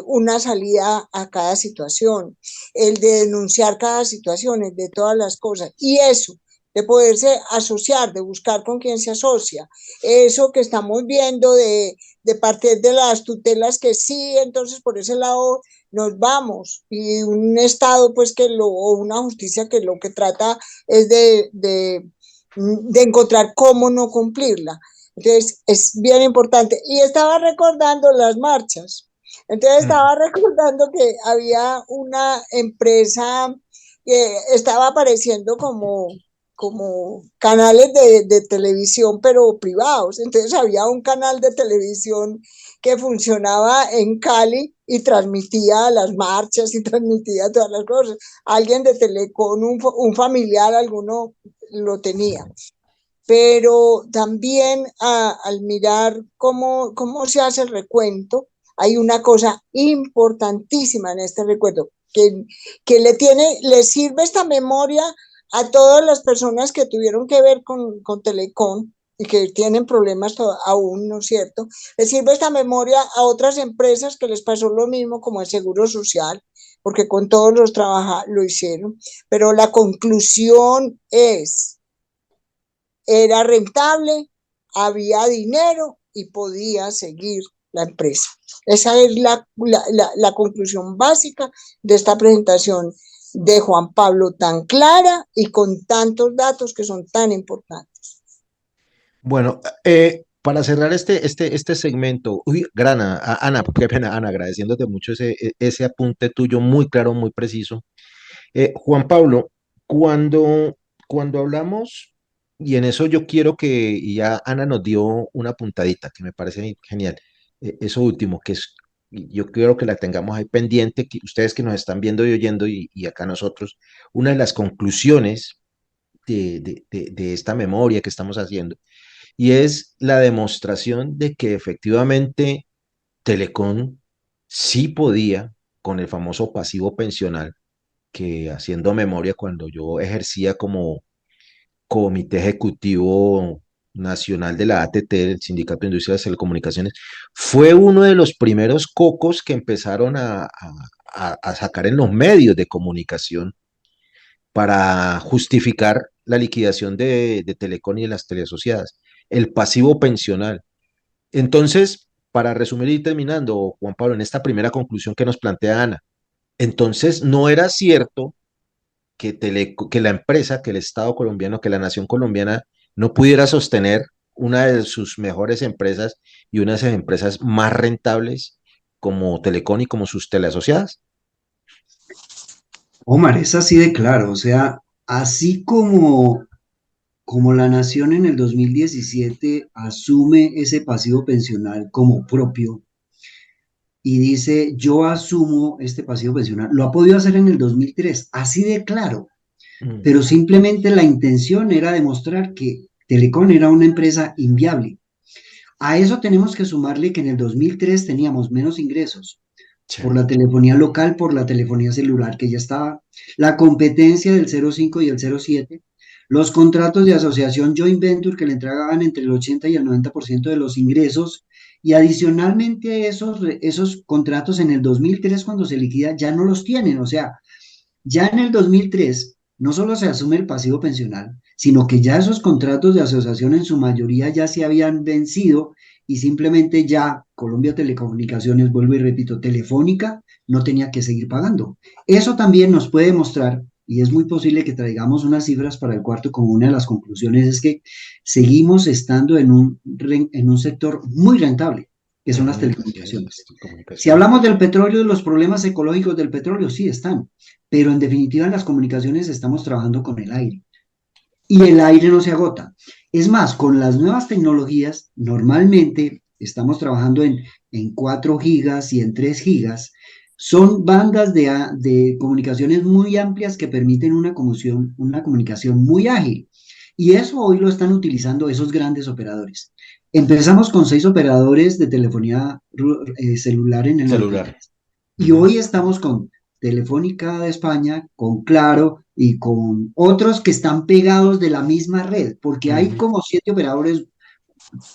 una salida a cada situación, el de denunciar cada situación, el de todas las cosas, y eso, de poderse asociar, de buscar con quién se asocia, eso que estamos viendo de partir de las tutelas que sí, entonces por ese lado nos vamos, y un Estado pues o una justicia que lo que trata es de encontrar cómo no cumplirla. Entonces, es bien importante. Y estaba recordando las marchas. Entonces, estaba recordando que había una empresa que estaba apareciendo como canales de televisión, pero privados. Entonces, había un canal de televisión que funcionaba en Cali y transmitía las marchas y transmitía todas las cosas. Alguien de Telecom, un familiar, alguno lo tenía. Pero también al mirar cómo se hace el recuento, hay una cosa importantísima en este recuento, que le sirve esta memoria a todas las personas que tuvieron que ver con Telecom y que tienen problemas aún, ¿no es cierto? Le sirve esta memoria a otras empresas que les pasó lo mismo, como el Seguro Social, porque con todos los trabajadores lo hicieron, pero la conclusión era rentable, había dinero y podía seguir la empresa. Esa es la conclusión básica de esta presentación de Juan Pablo, tan clara y con tantos datos que son tan importantes. Bueno, para cerrar este segmento, Ana, qué pena, Ana, agradeciéndote mucho ese apunte tuyo muy claro, muy preciso. Juan Pablo, cuando hablamos, y en eso yo quiero que, y ya Ana nos dio una puntadita que me parece genial, eso último, y yo quiero que la tengamos ahí pendiente, que ustedes que nos están viendo y oyendo, y acá nosotros, una de las conclusiones de esta memoria que estamos haciendo, y es la demostración de que efectivamente Telecom sí podía, con el famoso pasivo pensional, que haciendo memoria, cuando yo ejercía como comité ejecutivo nacional de la ATT, el Sindicato de Industrias de Telecomunicaciones, fue uno de los primeros cocos que empezaron a sacar en los medios de comunicación para justificar la liquidación de Telecom y de las teleasociadas, el pasivo pensional. Entonces, para resumir y terminando, Juan Pablo, en esta primera conclusión que nos plantea Ana, entonces no era cierto que la empresa, que el Estado colombiano, que la nación colombiana no pudiera sostener una de sus mejores empresas y una de esas empresas más rentables como Telecom y como sus teleasociadas. Omar, es así de claro, o sea, así como la nación en el 2017 asume ese pasivo pensional como propio y dice, yo asumo este pasivo pensional, lo ha podido hacer en el 2003, así de claro, Mm. pero simplemente la intención era demostrar que Telecom era una empresa inviable. A eso tenemos que sumarle que en el 2003 teníamos menos ingresos Sí. por la telefonía local, por la telefonía celular que ya estaba, la competencia del 05 y el 07, los contratos de asociación joint venture que le entregaban entre el 80 y el 90% de los ingresos, y adicionalmente a esos contratos en el 2003 cuando se liquida ya no los tienen, o sea, ya en el 2003 no solo se asume el pasivo pensional, sino que ya esos contratos de asociación en su mayoría ya se habían vencido y simplemente ya Colombia Telecomunicaciones, vuelvo y repito, Telefónica, no tenía que seguir pagando. Eso también nos puede mostrar, y es muy posible que traigamos unas cifras para el cuarto como una de las conclusiones, es que seguimos estando en un sector muy rentable, que son las telecomunicaciones. Si hablamos del petróleo, los problemas ecológicos del petróleo sí están, pero en definitiva en las comunicaciones estamos trabajando con el aire y el aire no se agota. Es más, con las nuevas tecnologías, normalmente estamos trabajando en 4 gigas y en 3 gigas. Son bandas de comunicaciones muy amplias que permiten una comunicación muy ágil. Y eso hoy lo están utilizando esos grandes operadores. Empezamos con 6 operadores de telefonía celular en el Celular. 93. Y hoy estamos con Telefónica de España, con Claro y con otros que están pegados de la misma red, porque hay como 7 operadores.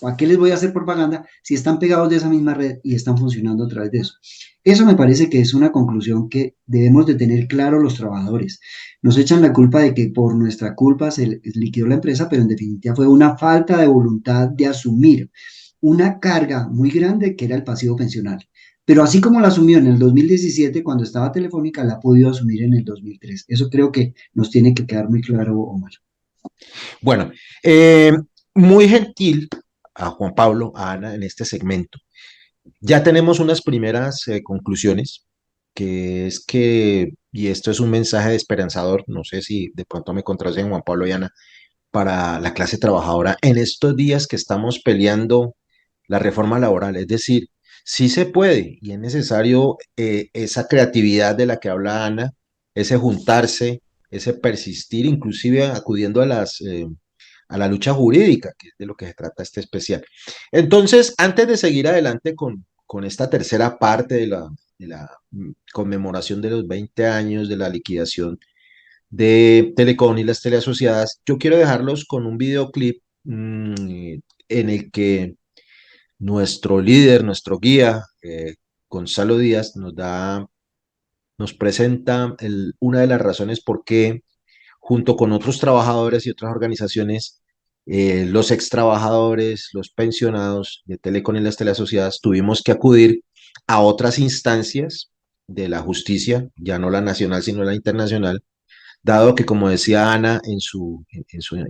¿Para qué les voy a hacer propaganda si están pegados de esa misma red y están funcionando a través de eso? Eso me parece que es una conclusión que debemos de tener claro los trabajadores. Nos echan la culpa de que por nuestra culpa se liquidó la empresa, pero en definitiva fue una falta de voluntad de asumir una carga muy grande que era el pasivo pensional. Pero así como la asumió en el 2017 cuando estaba Telefónica, la ha podido asumir en el 2003. Eso creo que nos tiene que quedar muy claro, Omar. Bueno, muy gentil a Juan Pablo, a Ana en este segmento. Ya tenemos unas primeras conclusiones, que es que, y esto es un mensaje esperanzador, no sé si de pronto me contradicen Juan Pablo y Ana, para la clase trabajadora en estos días que estamos peleando la reforma laboral. Es decir, sí se puede y es necesario esa creatividad de la que habla Ana, ese juntarse, ese persistir, inclusive acudiendo a la lucha jurídica, que es de lo que se trata este especial. Entonces, antes de seguir adelante con esta tercera parte de la conmemoración de los 20 años de la liquidación de Telecom y las teleasociadas, yo quiero dejarlos con un videoclip en el que nuestro líder, nuestro guía, Gonzalo Díaz, nos presenta una de las razones por qué, junto con otros trabajadores y otras organizaciones, los extrabajadores, los pensionados de Telecom y las teleasociadas, tuvimos que acudir a otras instancias de la justicia, ya no la nacional, sino la internacional, dado que, como decía Ana en su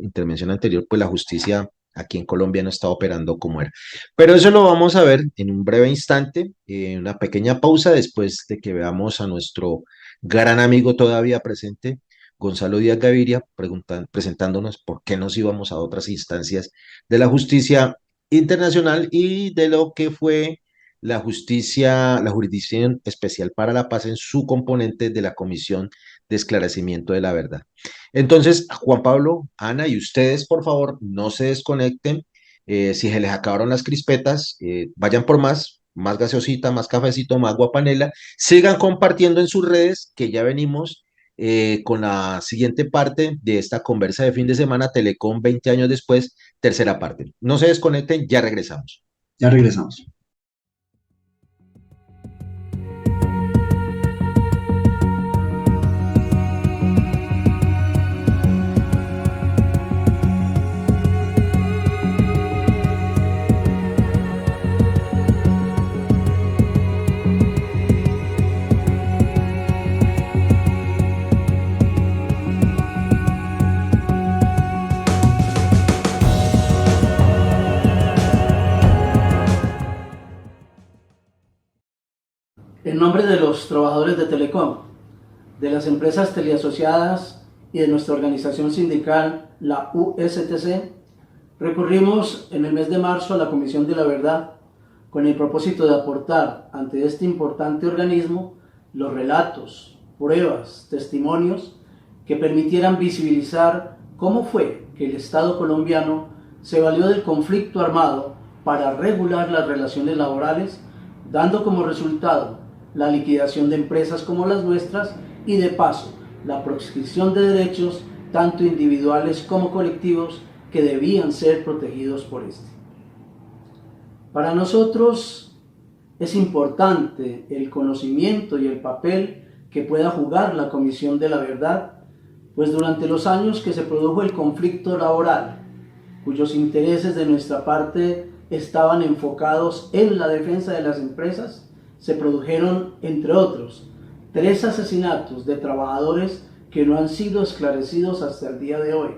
intervención anterior, pues la justicia aquí en Colombia no está operando como era. Pero eso lo vamos a ver en un breve instante, una pequeña pausa después de que veamos a nuestro gran amigo todavía presente, Gonzalo Díaz Gaviria, presentándonos por qué nos íbamos a otras instancias de la justicia internacional y de lo que fue la Jurisdicción Especial para la Paz en su componente de la Comisión de Esclarecimiento de la Verdad. Entonces, Juan Pablo, Ana y ustedes, por favor, no se desconecten. Si se les acabaron las crispetas, vayan por más, más gaseosita, más cafecito, más guapanela. Sigan compartiendo en sus redes, que ya venimos con la siguiente parte de esta conversa de fin de semana, Telecom 20 años después, tercera parte. No se desconecten, ya regresamos. Ya regresamos. En nombre de los trabajadores de Telecom, de las empresas teleasociadas y de nuestra organización sindical, la USTC, recurrimos en el mes de marzo a la Comisión de la Verdad con el propósito de aportar ante este importante organismo los relatos, pruebas, testimonios que permitieran visibilizar cómo fue que el Estado colombiano se valió del conflicto armado para regular las relaciones laborales, dando como resultado la liquidación de empresas como las nuestras y de paso la proscripción de derechos tanto individuales como colectivos que debían ser protegidos por este. Para nosotros es importante el conocimiento y el papel que pueda jugar la Comisión de la Verdad, pues durante los años que se produjo el conflicto laboral, cuyos intereses de nuestra parte estaban enfocados en la defensa de las empresas, se produjeron, entre otros, 3 asesinatos de trabajadores que no han sido esclarecidos hasta el día de hoy.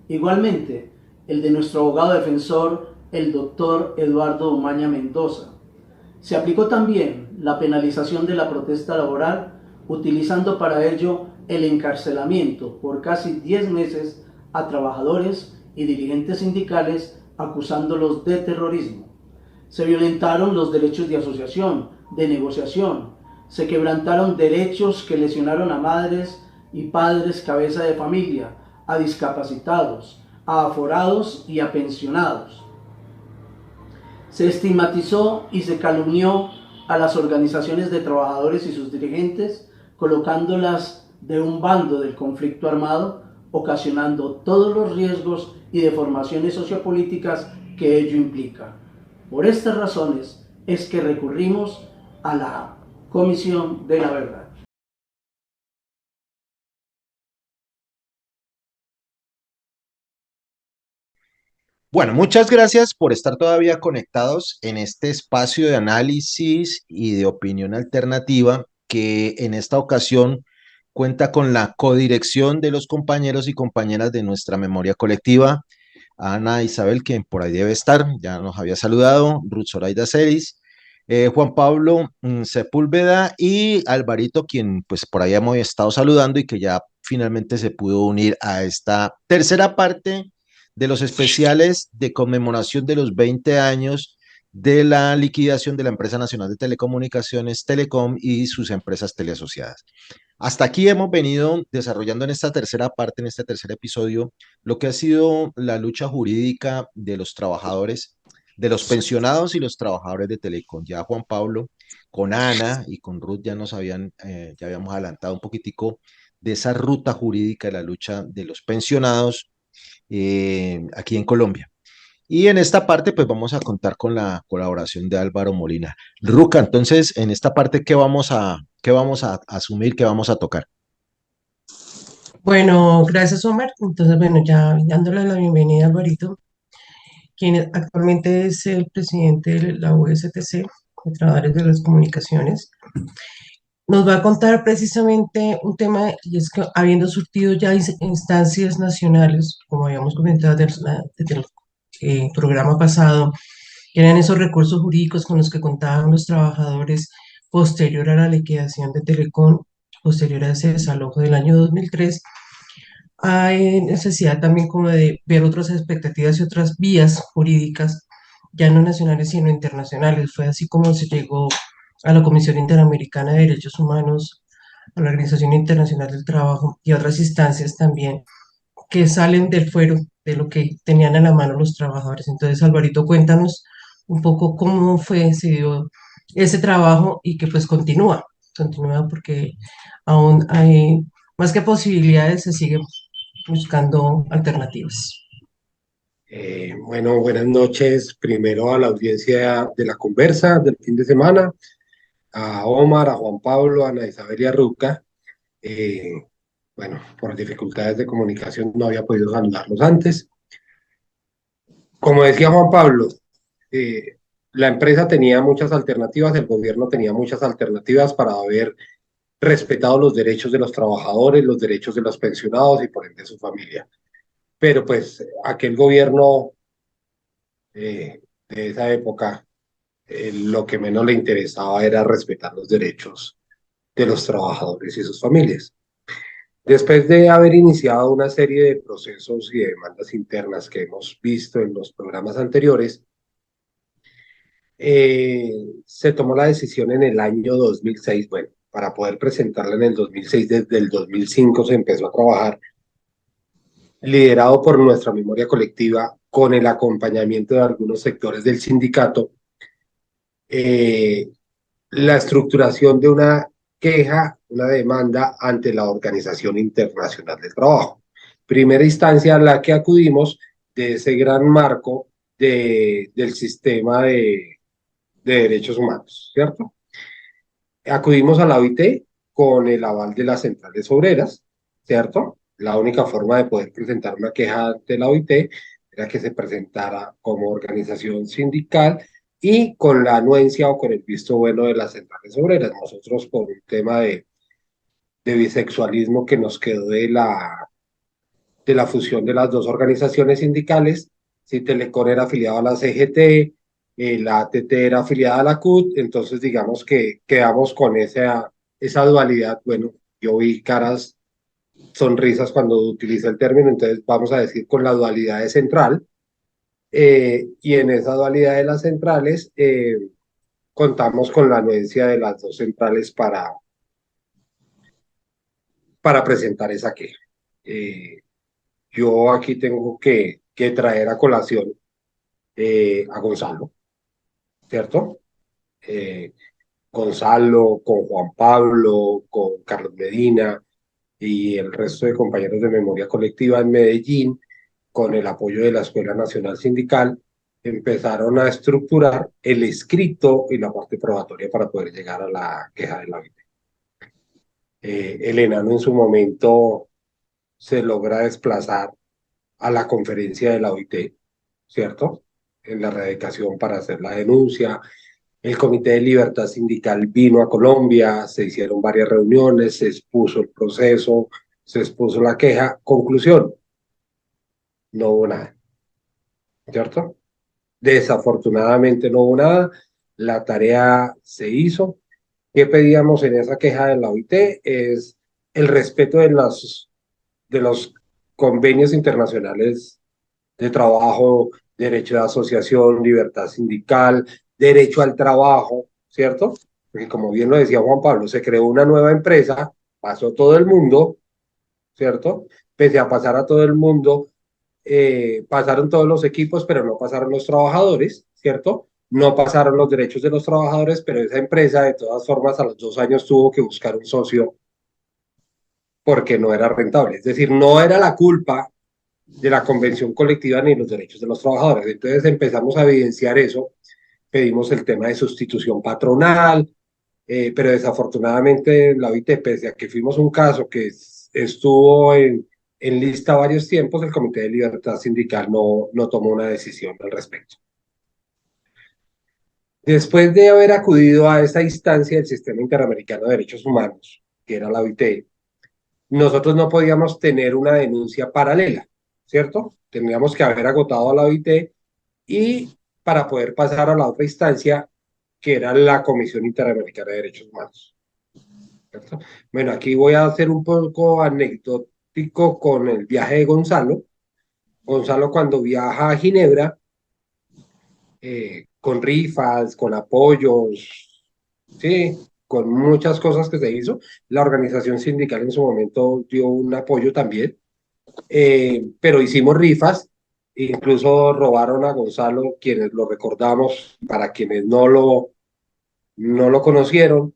Igualmente, el de nuestro abogado defensor, el doctor Eduardo Umaña Mendoza. Se aplicó también la penalización de la protesta laboral, utilizando para ello el encarcelamiento por casi 10 meses a trabajadores y dirigentes sindicales acusándolos de terrorismo. Se violentaron los derechos de asociación, de negociación, se quebrantaron derechos que lesionaron a madres y padres cabeza de familia, a discapacitados, a aforados y a pensionados. Se estigmatizó y se calumnió a las organizaciones de trabajadores y sus dirigentes, colocándolas de un bando del conflicto armado, ocasionando todos los riesgos y deformaciones sociopolíticas que ello implica. Por estas razones es que recurrimos a la Comisión de la Verdad. Bueno, muchas gracias por estar todavía conectados en este espacio de análisis y de opinión alternativa que en esta ocasión cuenta con la codirección de los compañeros y compañeras de nuestra memoria colectiva. Ana Isabel, quien por ahí debe estar, ya nos había saludado, Ruth Zoraida Celis, Juan Pablo Sepúlveda y Alvarito, quien pues por ahí hemos estado saludando y que ya finalmente se pudo unir a esta tercera parte de los especiales de conmemoración de los 20 años de la liquidación de la Empresa Nacional de Telecomunicaciones, Telecom, y sus empresas teleasociadas. Hasta aquí hemos venido desarrollando en esta tercera parte, en este tercer episodio, lo que ha sido la lucha jurídica de los trabajadores, de los pensionados y los trabajadores de Telecom. Ya Juan Pablo, con Ana y con Ruth ya ya habíamos adelantado un poquitico de esa ruta jurídica de la lucha de los pensionados aquí en Colombia. Y en esta parte, pues vamos a contar con la colaboración de Álvaro Molina. Ruca, entonces, en esta parte, qué vamos a asumir, qué vamos a tocar? Bueno, gracias, Omar. Entonces, bueno, ya dándole la bienvenida a Alvarito, quien actualmente es el presidente de la USTC, de Trabajadores de las Comunicaciones. Nos va a contar precisamente un tema, y es que habiendo surtido ya instancias nacionales, como habíamos comentado desde el programa pasado, que eran esos recursos jurídicos con los que contaban los trabajadores posterior a la liquidación de Telecom, posterior a ese desalojo del año 2003, hay necesidad también como de ver otras expectativas y otras vías jurídicas, ya no nacionales sino internacionales. Fue así como se llegó a la Comisión Interamericana de Derechos Humanos, a la Organización Internacional del Trabajo y a otras instancias también que salen del fuero de lo que tenían a la mano los trabajadores. Entonces, Alvarito, cuéntanos un poco cómo fue, se dio ese trabajo y que pues continúa porque aún hay más que posibilidades, se sigue buscando alternativas. Bueno, buenas noches. Primero a la audiencia de la conversa del fin de semana, a Omar, a Juan Pablo, a Ana Isabel y a Ruca. Eh, bueno, por dificultades de comunicación no había podido saludarlos antes. Como decía Juan Pablo, eh, la empresa tenía muchas alternativas, el gobierno tenía muchas alternativas para haber respetado los derechos de los trabajadores, los derechos de los pensionados y por ende su familia. Pero pues aquel gobierno de esa época, lo que menos le interesaba era respetar los derechos de los trabajadores y sus familias. Después de haber iniciado una serie de procesos y de demandas internas que hemos visto en los programas anteriores, se tomó la decisión en el año 2006, bueno, para poder presentarla en el 2006, desde el 2005 se empezó a trabajar, liderado por nuestra memoria colectiva, con el acompañamiento de algunos sectores del sindicato, la estructuración de una queja, una demanda ante la Organización Internacional del Trabajo. Primera instancia a la que acudimos de ese gran marco del sistema de derechos humanos, ¿cierto? Acudimos a la OIT con el aval de las centrales obreras, ¿cierto? La única forma de poder presentar una queja ante la OIT era que se presentara como organización sindical y con la anuencia o con el visto bueno de las centrales obreras. Nosotros, por un tema de bisexualismo que nos quedó de la fusión de las dos organizaciones sindicales, si Telecom era afiliado a la CGT, la ATT era afiliada a la CUT, entonces digamos que quedamos con esa dualidad. Bueno, yo vi caras, sonrisas cuando utilicé el término, entonces vamos a decir con la dualidad de central, y en esa dualidad de las centrales contamos con la anuencia de las dos centrales para presentar esa queja. Yo aquí tengo que traer a colación a Gonzalo, ¿cierto? Gonzalo, con Juan Pablo, con Carlos Medina y el resto de compañeros de memoria colectiva en Medellín, con el apoyo de la Escuela Nacional Sindical, empezaron a estructurar el escrito y la parte probatoria para poder llegar a la queja de la OIT. El enano en su momento se logra desplazar a la conferencia de la OIT, ¿cierto? En la erradicación para hacer la denuncia. El Comité de Libertad Sindical vino a Colombia, se hicieron varias reuniones, se expuso el proceso, se expuso la queja. Conclusión, no hubo nada, ¿cierto? Desafortunadamente no hubo nada, la tarea se hizo. ¿Qué pedíamos en esa queja de la OIT? Es el respeto de los convenios internacionales de trabajo, derecho de asociación, libertad sindical, derecho al trabajo, ¿cierto? Porque como bien lo decía Juan Pablo, se creó una nueva empresa, pasó todo el mundo, ¿cierto? Pese a pasar a todo el mundo, pasaron todos los equipos, pero no pasaron los trabajadores, ¿cierto? No pasaron los derechos de los trabajadores, pero esa empresa de todas formas a los 2 años tuvo que buscar un socio porque no era rentable. Es decir, no era la culpa de la convención colectiva ni los derechos de los trabajadores. Entonces empezamos a evidenciar eso, pedimos el tema de sustitución patronal, pero desafortunadamente en la OIT, pese a que fuimos un caso que estuvo en lista varios tiempos, el Comité de Libertad Sindical no tomó una decisión al respecto. Después de haber acudido a esta instancia del Sistema Interamericano de Derechos Humanos, que era la OIT, nosotros no podíamos tener una denuncia paralela, ¿cierto? Tendríamos que haber agotado a la OIT y para poder pasar a la otra instancia, que era la Comisión Interamericana de Derechos Humanos, ¿cierto? Bueno, aquí voy a hacer un poco anecdótico con el viaje de Gonzalo. Gonzalo cuando viaja a Ginebra, con rifas, con apoyos, sí, con muchas cosas que se hizo. La organización sindical en su momento dio un apoyo también, pero hicimos rifas, incluso robaron a Gonzalo, quienes lo recordamos, para quienes no no lo conocieron,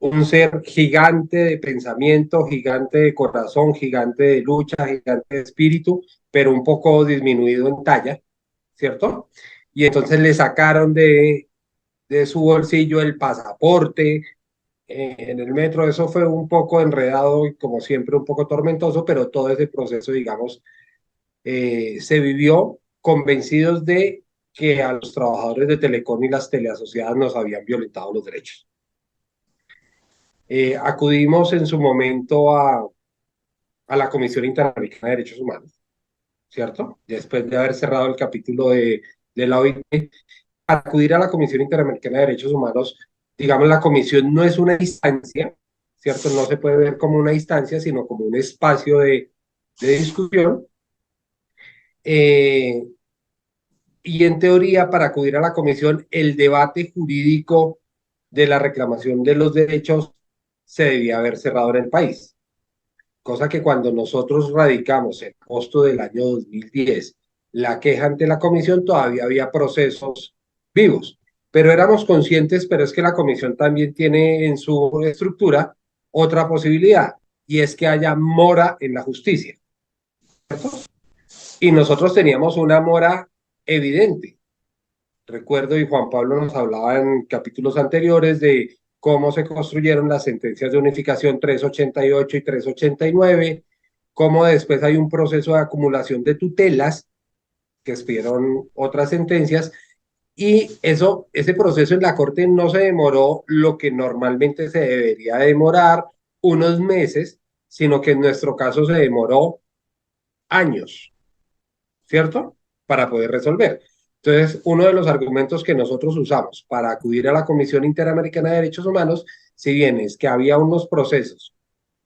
un ser gigante de pensamiento, gigante de corazón, gigante de lucha, gigante de espíritu, pero un poco disminuido en talla, ¿cierto? Y entonces le sacaron de su bolsillo el pasaporte en el metro. Eso fue un poco enredado y como siempre un poco tormentoso, pero todo ese proceso, digamos, se vivió convencidos de que a los trabajadores de Telecom y las teleasociadas nos habían violentado los derechos. Acudimos en su momento a la Comisión Interamericana de Derechos Humanos, ¿cierto? Después de haber cerrado el capítulo de la OIT, acudir a la Comisión Interamericana de Derechos Humanos, digamos, la comisión no es una instancia, ¿cierto? No se puede ver como una instancia, sino como un espacio de discusión. Y en teoría, para acudir a la comisión, el debate jurídico de la reclamación de los derechos se debía haber cerrado en el país. Cosa que cuando nosotros radicamos en agosto del año 2010 la queja ante la comisión, todavía había procesos vivos, pero éramos conscientes, pero es que la comisión también tiene en su estructura otra posibilidad, y es que haya mora en la justicia, ¿cierto? Y nosotros teníamos una mora evidente. Recuerdo, y Juan Pablo nos hablaba en capítulos anteriores de cómo se construyeron las sentencias de unificación 388 y 389, cómo después hay un proceso de acumulación de tutelas que expidieron otras sentencias, y ese proceso en la Corte no se demoró lo que normalmente se debería demorar, unos meses, sino que en nuestro caso se demoró años, ¿cierto? Para poder resolver. Entonces, uno de los argumentos que nosotros usamos para acudir a la Comisión Interamericana de Derechos Humanos, si bien es que había unos procesos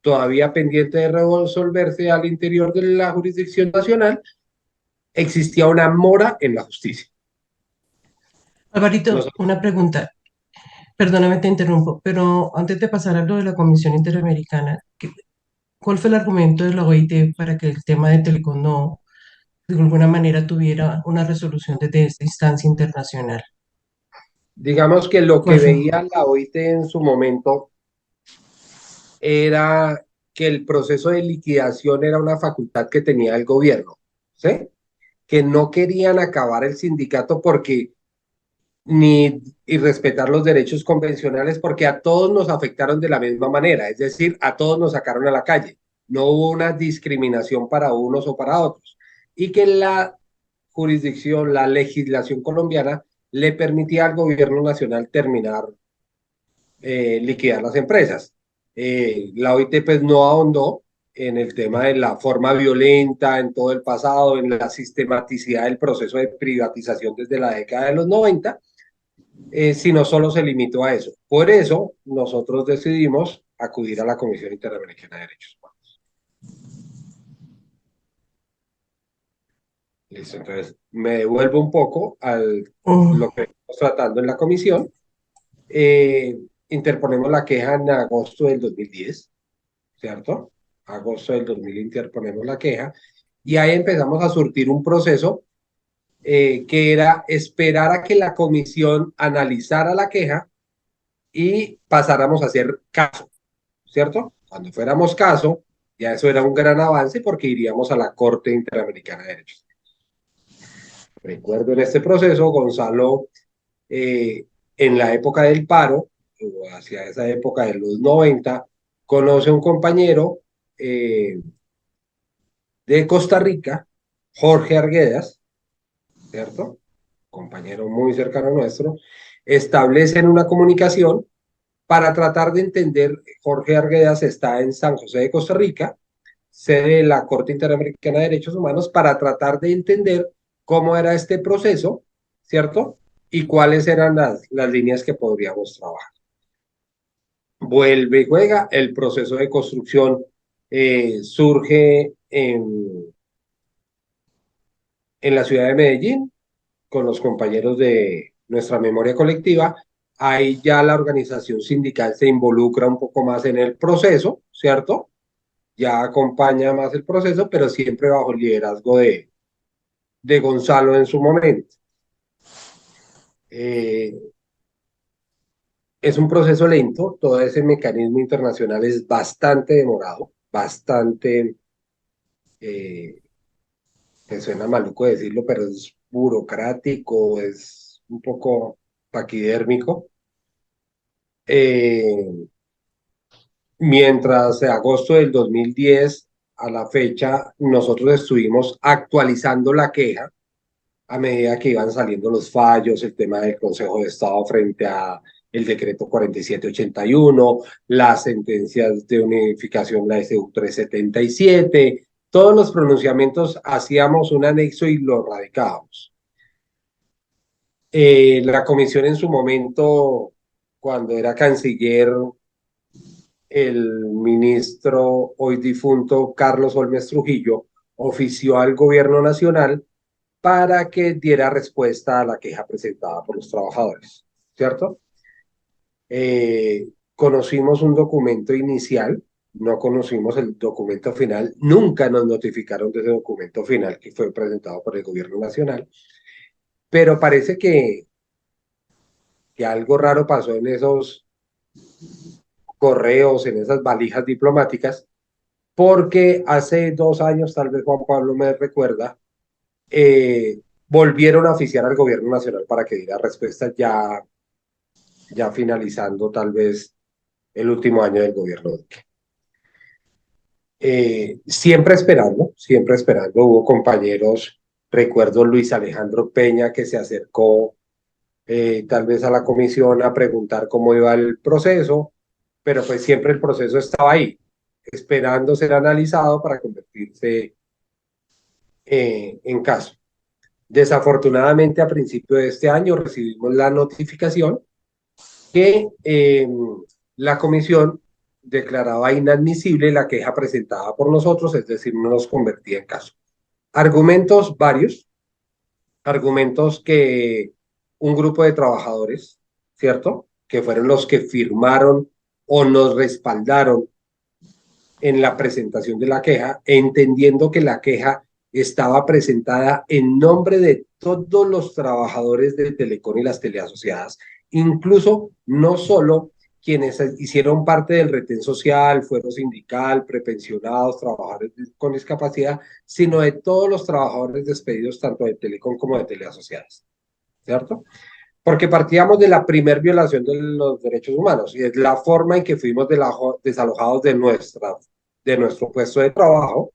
todavía pendientes de resolverse al interior de la jurisdicción nacional, existía una mora en la justicia. Alvarito, una pregunta. Perdóname, te interrumpo, pero antes de pasar a lo de la Comisión Interamericana, ¿cuál fue el argumento de la OIT para que el tema de Telecom no, de alguna manera, tuviera una resolución desde esta instancia internacional? Digamos que lo que veía la OIT en su momento era que el proceso de liquidación era una facultad que tenía el gobierno, ¿sí? Que no querían acabar el sindicato porque y respetar los derechos convencionales, porque a todos nos afectaron de la misma manera, es decir, a todos nos sacaron a la calle, no hubo una discriminación para unos o para otros, y que la jurisdicción, la legislación colombiana le permitía al gobierno nacional terminar, liquidar las empresas. La OIT pues no ahondó en el tema de la forma violenta en todo el pasado, en la sistematicidad del proceso de privatización desde la década de los 90, sino solo se limitó a eso. Por eso nosotros decidimos acudir a la Comisión Interamericana de Derechos Humanos. Listo, entonces me devuelvo un poco a lo que estamos tratando en la comisión. Interponemos la queja en agosto del 2010, ¿cierto? Agosto del 2000 interponemos la queja, y ahí empezamos a surtir un proceso que era esperar a que la comisión analizara la queja y pasáramos a hacer caso, ¿cierto? Cuando fuéramos caso, ya eso era un gran avance porque iríamos a la Corte Interamericana de Derechos. Recuerdo en este proceso, Gonzalo, en la época del paro, o hacia esa época de los 90, conoce a un compañero de Costa Rica, Jorge Arguedas, ¿cierto? Compañero muy cercano nuestro, establecen una comunicación para tratar de entender. Jorge Arguedas está en San José de Costa Rica, sede de la Corte Interamericana de Derechos Humanos, para tratar de entender cómo era este proceso, ¿cierto? Y cuáles eran las líneas que podríamos trabajar. Vuelve y juega, el proceso de construcción surge en la ciudad de Medellín, con los compañeros de nuestra memoria colectiva. Ahí ya la organización sindical se involucra un poco más en el proceso, ¿cierto? Ya acompaña más el proceso, pero siempre bajo el liderazgo de Gonzalo en su momento. Es un proceso lento, todo ese mecanismo internacional es bastante demorado, bastante, me suena maluco decirlo, pero es burocrático, es un poco paquidérmico. Mientras de agosto del 2010 a la fecha, nosotros estuvimos actualizando la queja a medida que iban saliendo los fallos, el tema del Consejo de Estado frente a el decreto 4781, las sentencias de unificación, la SU 377, todos los pronunciamientos hacíamos un anexo y lo radicábamos. La comisión en su momento, cuando era canciller, el ministro hoy difunto Carlos Holmes Trujillo ofició al gobierno nacional para que diera respuesta a la queja presentada por los trabajadores, ¿cierto? Conocimos un documento inicial, no conocimos el documento final, nunca nos notificaron de ese documento final que fue presentado por el gobierno nacional, pero parece que algo raro pasó en esos correos, en esas valijas diplomáticas, porque hace 2 años, tal vez Juan Pablo me recuerda, volvieron a oficiar al gobierno nacional para que diera respuesta ya finalizando tal vez el último año del gobierno Duque. Siempre esperando, hubo compañeros, recuerdo Luis Alejandro Peña que se acercó tal vez a la comisión a preguntar cómo iba el proceso, pero pues siempre el proceso estaba ahí, esperando ser analizado para convertirse en caso. Desafortunadamente, a principio de este año recibimos la notificación que la comisión declaraba inadmisible la queja presentada por nosotros, es decir, no nos convertía en caso. Argumentos varios, argumentos que un grupo de trabajadores, ¿cierto?, que fueron los que firmaron o nos respaldaron en la presentación de la queja, entendiendo que la queja estaba presentada en nombre de todos los trabajadores de Telecom y las teleasociadas, incluso no solo quienes hicieron parte del retén social, fuero sindical, prepensionados, trabajadores con discapacidad, sino de todos los trabajadores despedidos tanto de Telecom como de teleasociadas, ¿cierto? Porque partíamos de la primer violación de los derechos humanos y es la forma en que fuimos desalojados de nuestro puesto de trabajo,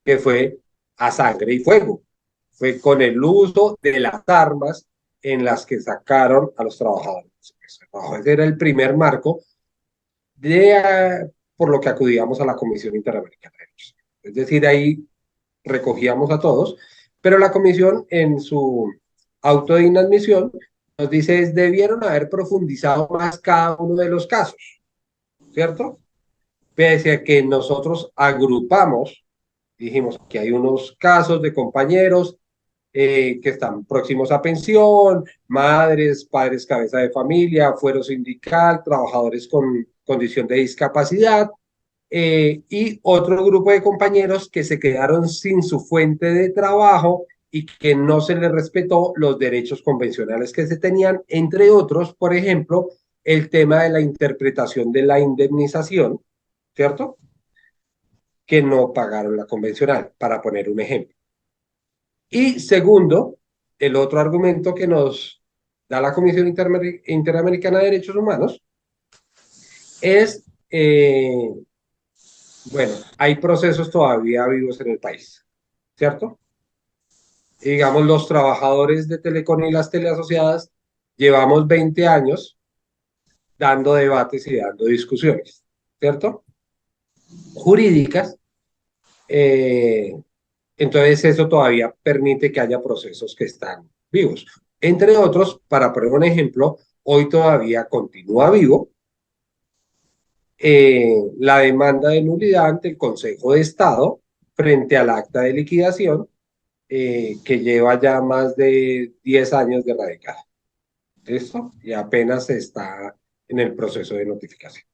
que fue a sangre y fuego. Fue con el uso de las armas en las que sacaron a los trabajadores. Ese era el primer marco por lo que acudíamos a la Comisión Interamericana de Derechos Humanos. Es decir, ahí recogíamos a todos, pero la comisión en su auto de inadmisión nos dice debieron haber profundizado más cada uno de los casos, ¿cierto? Pese a que nosotros agrupamos, dijimos que hay unos casos de compañeros que están próximos a pensión, madres, padres cabeza de familia, fuero sindical, trabajadores con condición de discapacidad, y otro grupo de compañeros que se quedaron sin su fuente de trabajo y que no se les respetó los derechos convencionales que se tenían, entre otros, por ejemplo, el tema de la interpretación de la indemnización, ¿cierto?, que no pagaron la convencional, para poner un ejemplo. Y segundo, el otro argumento que nos da la Comisión Interamericana de Derechos Humanos es, bueno, hay procesos todavía vivos en el país, ¿cierto? Y digamos, los trabajadores de Telecom y las teleasociadas llevamos 20 años dando debates y dando discusiones, ¿cierto?, jurídicas. Entonces eso todavía permite que haya procesos que están vivos. Entre otros, para poner un ejemplo, hoy todavía continúa vivo la demanda de nulidad ante el Consejo de Estado frente al acta de liquidación que lleva ya más de 10 años de radicada. ¿Listo? Y apenas está en el proceso de notificación,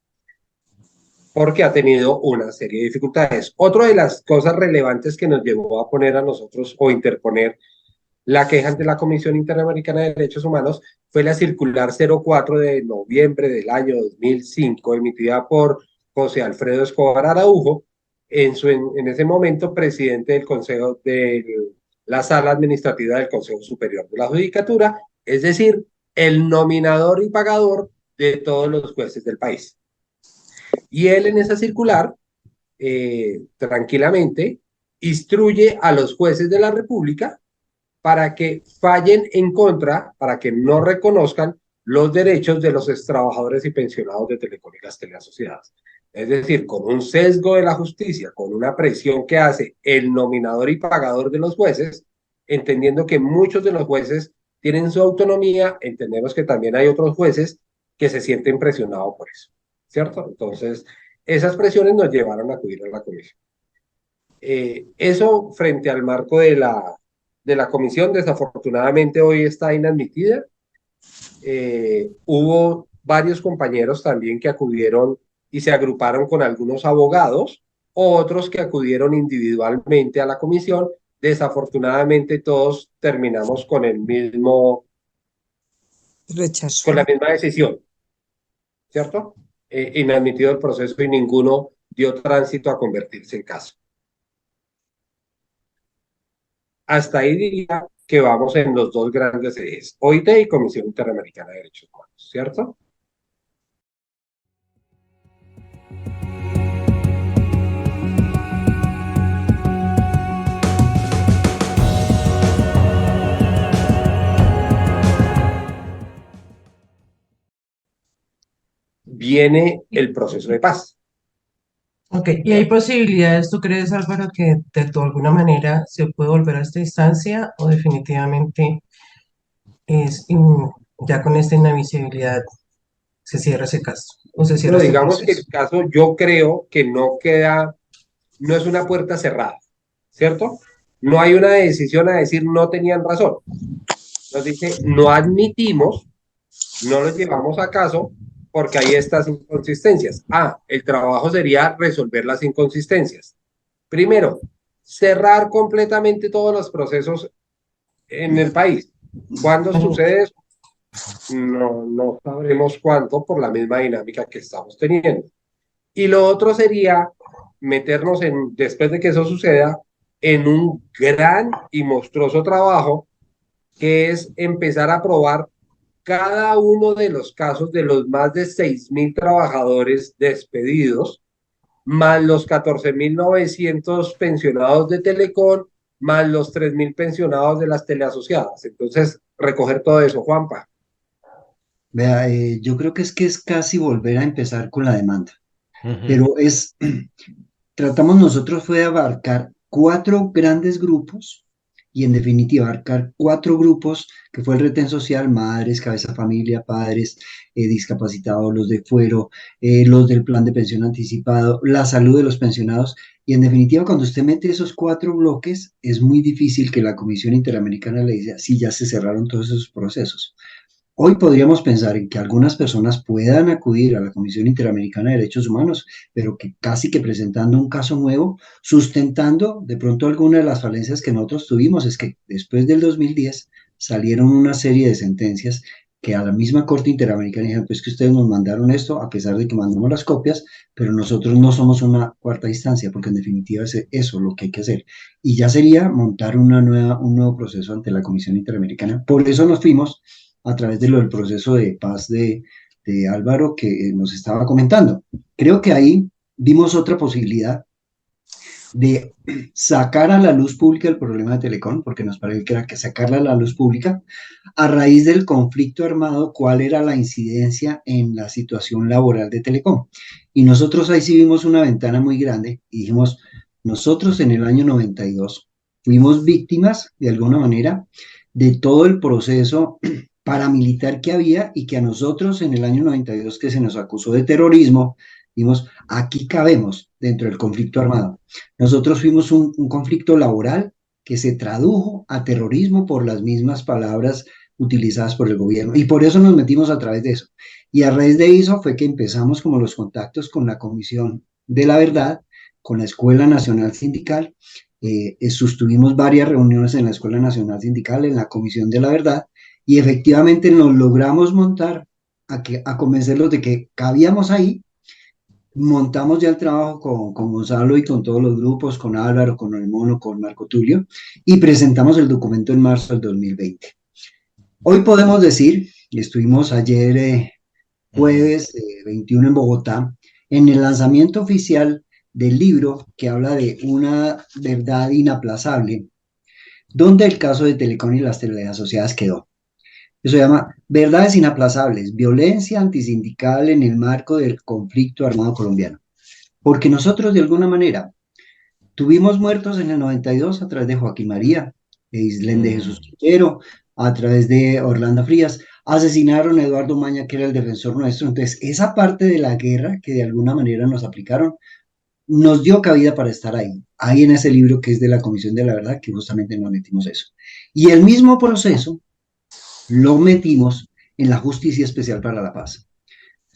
porque ha tenido una serie de dificultades. Otra de las cosas relevantes que nos llevó a poner a nosotros o interponer La queja ante la Comisión Interamericana de Derechos Humanos fue la circular 04 de noviembre del año 2005, emitida por José Alfredo Escobar Araujo, en ese momento presidente del Consejo de la Sala Administrativa del Consejo Superior de la Judicatura, es decir, el nominador y pagador de todos los jueces del país. Y él en esa circular, tranquilamente, instruye a los jueces de la República para que fallen en contra, para que no reconozcan los derechos de los extrabajadores y pensionados de Telecom y las teleasociadas. Es decir, con un sesgo de la justicia, con una presión que hace el nominador y pagador de los jueces, entendiendo que muchos de los jueces tienen su autonomía, entendemos que también hay otros jueces que se sienten presionados por eso, ¿cierto? Entonces, esas presiones nos llevaron a acudir a la comisión. Eso frente al marco de la comisión, desafortunadamente hoy está inadmitida. Hubo varios compañeros también que acudieron y se agruparon con algunos abogados, otros que acudieron individualmente a la comisión. Desafortunadamente todos terminamos con el mismo rechazo, con la misma decisión, ¿cierto? Inadmitido el proceso y ninguno dio tránsito a convertirse en caso. Hasta ahí diría que vamos en los dos grandes ejes, OIT y Comisión Interamericana de Derechos Humanos, ¿cierto? Viene el proceso de paz. Ok, ¿y hay posibilidades, tú crees, Álvaro, que de alguna manera se puede volver a esta instancia o definitivamente ya con esta inadmisibilidad se cierra ese caso o se cierra Pero este digamos que proceso? el caso yo creo que no queda, no es una puerta cerrada, ¿cierto? No hay una decisión a decir no tenían razón. Nos dice, no admitimos, no lo llevamos a caso porque hay estas inconsistencias. El trabajo sería resolver las inconsistencias. Primero, cerrar completamente todos los procesos en el país. ¿Cuándo sucede eso? No sabremos cuándo por la misma dinámica que estamos teniendo. Y lo otro sería meternos después de que eso suceda, en un gran y monstruoso trabajo que es empezar a probar cada uno de los casos de los más de 6.000 trabajadores despedidos, más los 14.900 pensionados de Telecom, más los 3.000 pensionados de las teleasociadas. Entonces, recoger todo eso, Juanpa. Vea, yo creo que es casi volver a empezar con la demanda, pero tratamos nosotros fue de abarcar 4 grandes grupos y en definitiva abarcar 4 grupos que fue el retén social, madres, cabeza familia, padres, discapacitados, los de fuero, los del plan de pensión anticipado, la salud de los pensionados y en definitiva cuando usted mete esos 4 bloques es muy difícil que la Comisión Interamericana le diga sí, ya se cerraron todos esos procesos. Hoy podríamos pensar en que algunas personas puedan acudir a la Comisión Interamericana de Derechos Humanos, pero que casi que presentando un caso nuevo, sustentando de pronto alguna de las falencias que nosotros tuvimos, es que después del 2010 salieron una serie de sentencias que a la misma Corte Interamericana dijeron, pues que ustedes nos mandaron esto, a pesar de que mandamos las copias, pero nosotros no somos una cuarta instancia, porque en definitiva es eso lo que hay que hacer. Y ya sería montar un nuevo proceso ante la Comisión Interamericana. Por eso nos fuimos a través del proceso de paz de Álvaro que nos estaba comentando. Creo que ahí vimos otra posibilidad de sacar a la luz pública el problema de Telecom, porque nos parece que era que sacarla a la luz pública a raíz del conflicto armado, cuál era la incidencia en la situación laboral de Telecom. Y nosotros ahí sí vimos una ventana muy grande y dijimos, nosotros en el año 92 fuimos víctimas, de alguna manera, de todo el proceso paramilitar que había y que a nosotros en el año 92 que se nos acusó de terrorismo, dijimos, aquí cabemos dentro del conflicto armado. Nosotros fuimos un conflicto laboral que se tradujo a terrorismo por las mismas palabras utilizadas por el gobierno y por eso nos metimos a través de eso. Y a raíz de eso fue que empezamos como los contactos con la Comisión de la Verdad, con la Escuela Nacional Sindical sostuvimos varias reuniones en la Escuela Nacional Sindical, en la Comisión de la Verdad, y efectivamente nos logramos montar a convencerlos de que cabíamos ahí. Montamos ya el trabajo con Gonzalo y con todos los grupos, con Álvaro, con el Mono, con Marco Tulio, y presentamos el documento en marzo del 2020. Hoy podemos decir, y estuvimos ayer jueves 21 en Bogotá, en el lanzamiento oficial del libro que habla de una verdad inaplazable, donde el caso de Telecom y las teleasociadas quedó. Eso se llama Verdades Inaplazables, violencia antisindical en el marco del conflicto armado colombiano. Porque nosotros de alguna manera tuvimos muertos en el 92 a través de Joaquín María, de Islén de Jesús Quintero, a través de Orlando Frías, asesinaron a Eduardo Maña, que era el defensor nuestro. Entonces, esa parte de la guerra que de alguna manera nos aplicaron, nos dio cabida para estar ahí en ese libro que es de la Comisión de la Verdad, que justamente nos metimos eso. Y el mismo proceso lo metimos en la Justicia Especial para la Paz.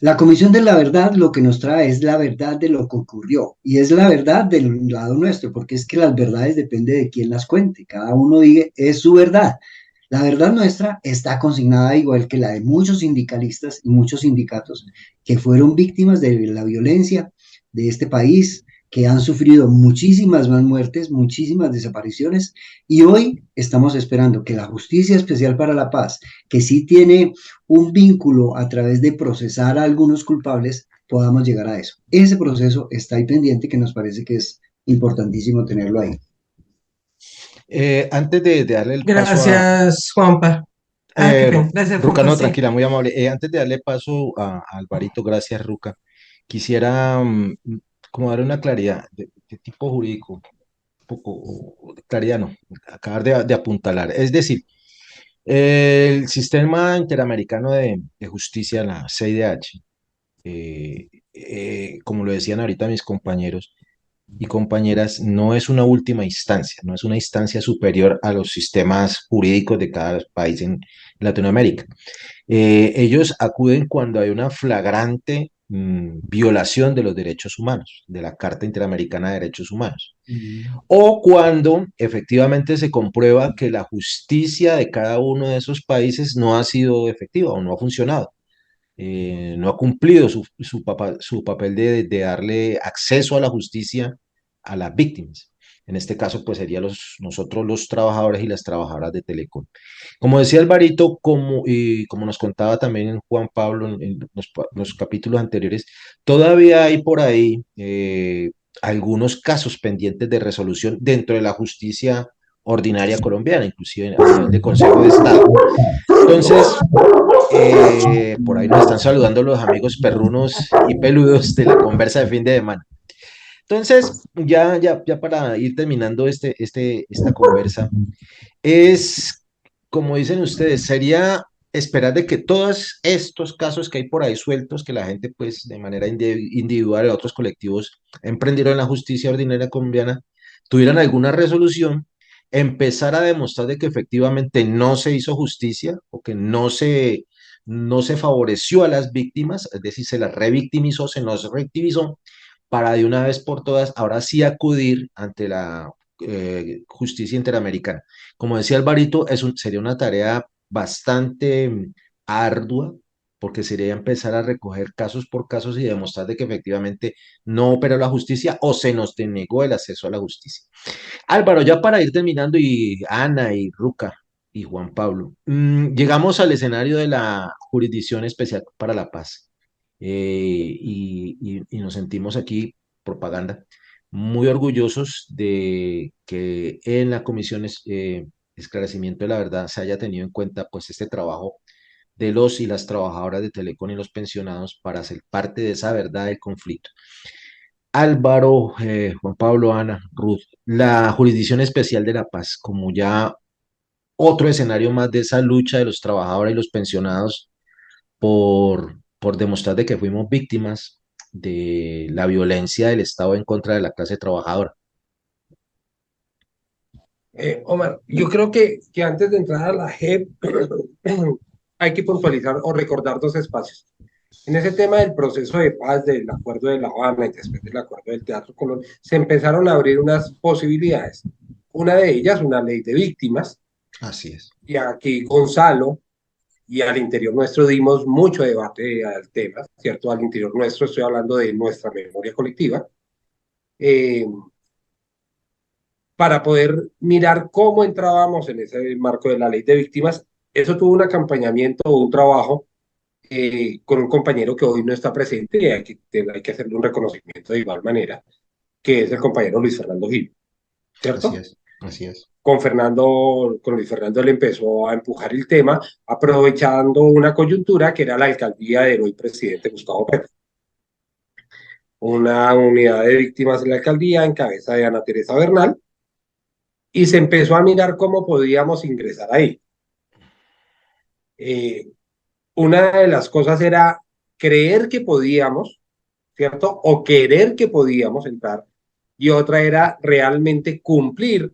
La Comisión de la Verdad lo que nos trae es la verdad de lo que ocurrió y es la verdad del lado nuestro, porque es que las verdades depende de quién las cuente, cada uno diga es su verdad. La verdad nuestra está consignada igual que la de muchos sindicalistas y muchos sindicatos que fueron víctimas de la violencia de este país, que han sufrido muchísimas más muertes, muchísimas desapariciones, y hoy estamos esperando que la Justicia Especial para la Paz, que sí tiene un vínculo a través de procesar a algunos culpables, podamos llegar a eso. Ese proceso está ahí pendiente, que nos parece que es importantísimo tenerlo ahí. Antes de darle el paso Gracias, Juanpa. Qué pena. Gracias, Ruca, Juanpa, no, sí. tranquila, muy amable. Antes de darle paso a Alvarito, gracias, Ruca, quisiera como dar una claridad de tipo jurídico, un poco, claridad no, acabar de apuntalar. Es decir, el Sistema Interamericano de Justicia, la CIDH, como lo decían ahorita mis compañeros y compañeras, no es una última instancia, no es una instancia superior a los sistemas jurídicos de cada país en Latinoamérica. Ellos acuden cuando hay una flagrante violación de los derechos humanos, de la Carta Interamericana de Derechos Humanos, o cuando efectivamente se comprueba que la justicia de cada uno de esos países no ha sido efectiva o no ha funcionado. No ha cumplido su papel de darle acceso a la justicia a las víctimas. En este caso, pues serían nosotros los trabajadores y las trabajadoras de Telecom. Como decía Alvarito, y como nos contaba también Juan Pablo en los capítulos anteriores, todavía hay por ahí algunos casos pendientes de resolución dentro de la justicia ordinaria colombiana, inclusive a nivel de Consejo de Estado. Entonces, por ahí nos están saludando los amigos perrunos y peludos de la conversa de fin de semana. Entonces, ya para ir terminando esta conversa, es, como dicen ustedes, sería esperar de que todos estos casos que hay por ahí sueltos, que la gente pues de manera individual y otros colectivos emprendieron en la justicia ordinaria colombiana, tuvieran alguna resolución, empezar a demostrar de que efectivamente no se hizo justicia o que no se favoreció a las víctimas, es decir, se las revictimizó, se nos revictimizó, para de una vez por todas, ahora sí acudir ante la justicia interamericana. Como decía Alvarito, sería una tarea bastante ardua, porque sería empezar a recoger casos por casos y demostrar de que efectivamente no operó la justicia o se nos denegó el acceso a la justicia. Álvaro, ya para ir terminando, y Ana y Ruca y Juan Pablo, llegamos al escenario de la Jurisdicción Especial para la Paz, y nos sentimos aquí, propaganda, muy orgullosos de que en la Comisión Esclarecimiento de la Verdad se haya tenido en cuenta pues este trabajo de los y las trabajadoras de Telecom y los pensionados para ser parte de esa verdad del conflicto. Álvaro, Juan Pablo, Ana, Ruth, la Jurisdicción Especial de la Paz, como ya otro escenario más de esa lucha de los trabajadores y los pensionados por demostrar de que fuimos víctimas de la violencia del Estado en contra de la clase trabajadora. Omar, yo creo que antes de entrar a la JEP hay que puntualizar o recordar dos espacios. En ese tema del proceso de paz, del acuerdo de La Habana y después del acuerdo del Teatro Colón, se empezaron a abrir unas posibilidades. Una de ellas, una ley de víctimas, Así es. y aquí Gonzalo y al interior nuestro dimos mucho debate al tema, ¿cierto? Al interior nuestro estoy hablando de nuestra memoria colectiva, eh, para poder mirar cómo entrábamos en ese marco de la ley de víctimas. Eso tuvo un acompañamiento, un trabajo con un compañero que hoy no está presente y hay que hacerle un reconocimiento de igual manera, que es el compañero Luis Fernando Gil, ¿cierto? Así es, así es. Con Luis Fernando le empezó a empujar el tema, aprovechando una coyuntura que era la alcaldía del hoy presidente Gustavo Petro. Una unidad de víctimas en la alcaldía en cabeza de Ana Teresa Bernal, y se empezó a mirar cómo podíamos ingresar ahí. Una de las cosas era creer que podíamos, ¿cierto? O querer que podíamos entrar, y otra era realmente cumplir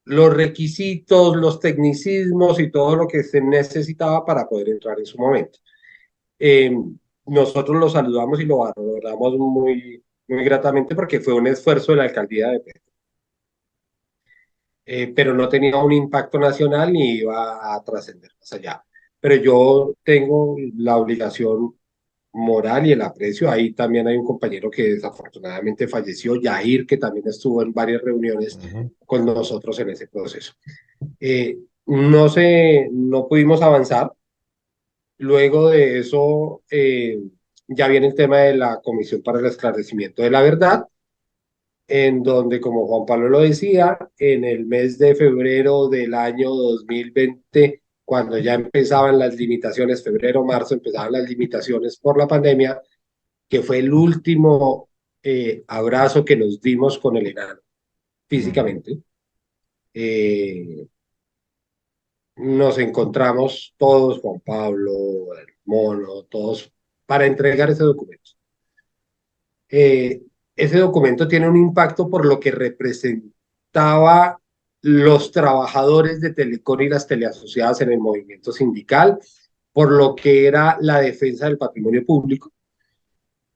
los requisitos, los tecnicismos y todo lo que se necesitaba para poder entrar en su momento. Nosotros lo saludamos y lo valoramos muy, muy gratamente porque fue un esfuerzo de la alcaldía de Petro. Pero no tenía un impacto nacional ni iba a trascender más allá. Pero yo tengo la obligación moral y el aprecio. Ahí también hay un compañero que desafortunadamente falleció, Yair, que también estuvo en varias reuniones con nosotros en ese proceso. No pudimos avanzar. Luego de eso, ya viene el tema de la Comisión para el Esclarecimiento de la Verdad, en donde, como Juan Pablo lo decía, en el mes de febrero del año 2020, cuando ya empezaban las limitaciones, febrero, marzo, empezaban las limitaciones por la pandemia, que fue el último abrazo que nos dimos con el enano, físicamente. Nos encontramos todos, Juan Pablo, el Mono, todos, para entregar ese documento. Ese documento tiene un impacto por lo que representaba los trabajadores de Telecom y las teleasociadas en el movimiento sindical, por lo que era la defensa del patrimonio público.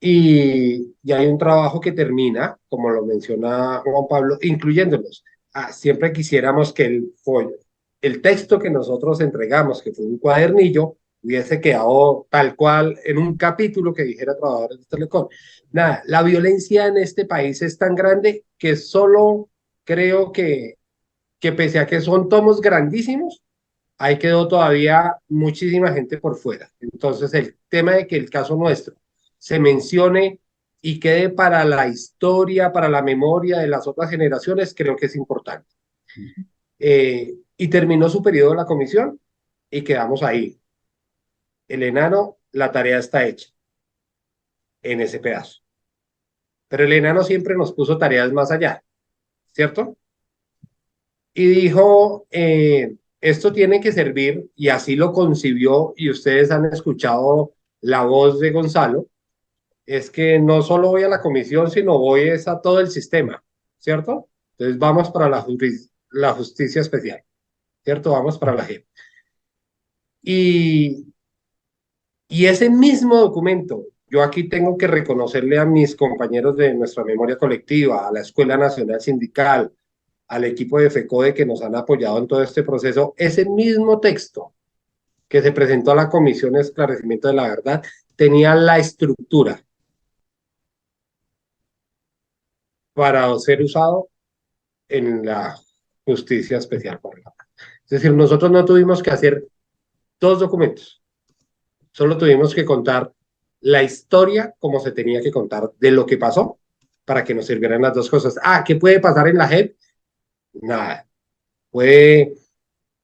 Y hay un trabajo que termina, como lo menciona Juan Pablo, incluyéndolos. Siempre quisiéramos que el texto que nosotros entregamos, que fue un cuadernillo, hubiese quedado tal cual en un capítulo que dijera trabajadores de Telecom. Nada, la violencia en este país es tan grande que solo creo que pese a que son tomos grandísimos, ahí quedó todavía muchísima gente por fuera. Entonces, el tema de que el caso nuestro se mencione y quede para la historia, para la memoria de las otras generaciones, creo que es importante. Y terminó su periodo la comisión y quedamos ahí. El enano, la tarea está hecha en ese pedazo. Pero el enano siempre nos puso tareas más allá, ¿cierto? Y dijo, esto tiene que servir, y así lo concibió, y ustedes han escuchado la voz de Gonzalo, es que no solo voy a la comisión, sino voy a todo el sistema, ¿cierto? Entonces vamos para la justicia especial, ¿cierto? Vamos para la JEP. Y ese mismo documento, yo aquí tengo que reconocerle a mis compañeros de nuestra memoria colectiva, a la Escuela Nacional Sindical, al equipo de FECODE que nos han apoyado en todo este proceso, ese mismo texto que se presentó a la Comisión de Esclarecimiento de la Verdad tenía la estructura para ser usado en la justicia especial por la paz. Es decir, nosotros no tuvimos que hacer dos documentos, solo tuvimos que contar la historia como se tenía que contar de lo que pasó para que nos sirvieran las dos cosas. ¿Qué puede pasar en la JEP? Nada. Puede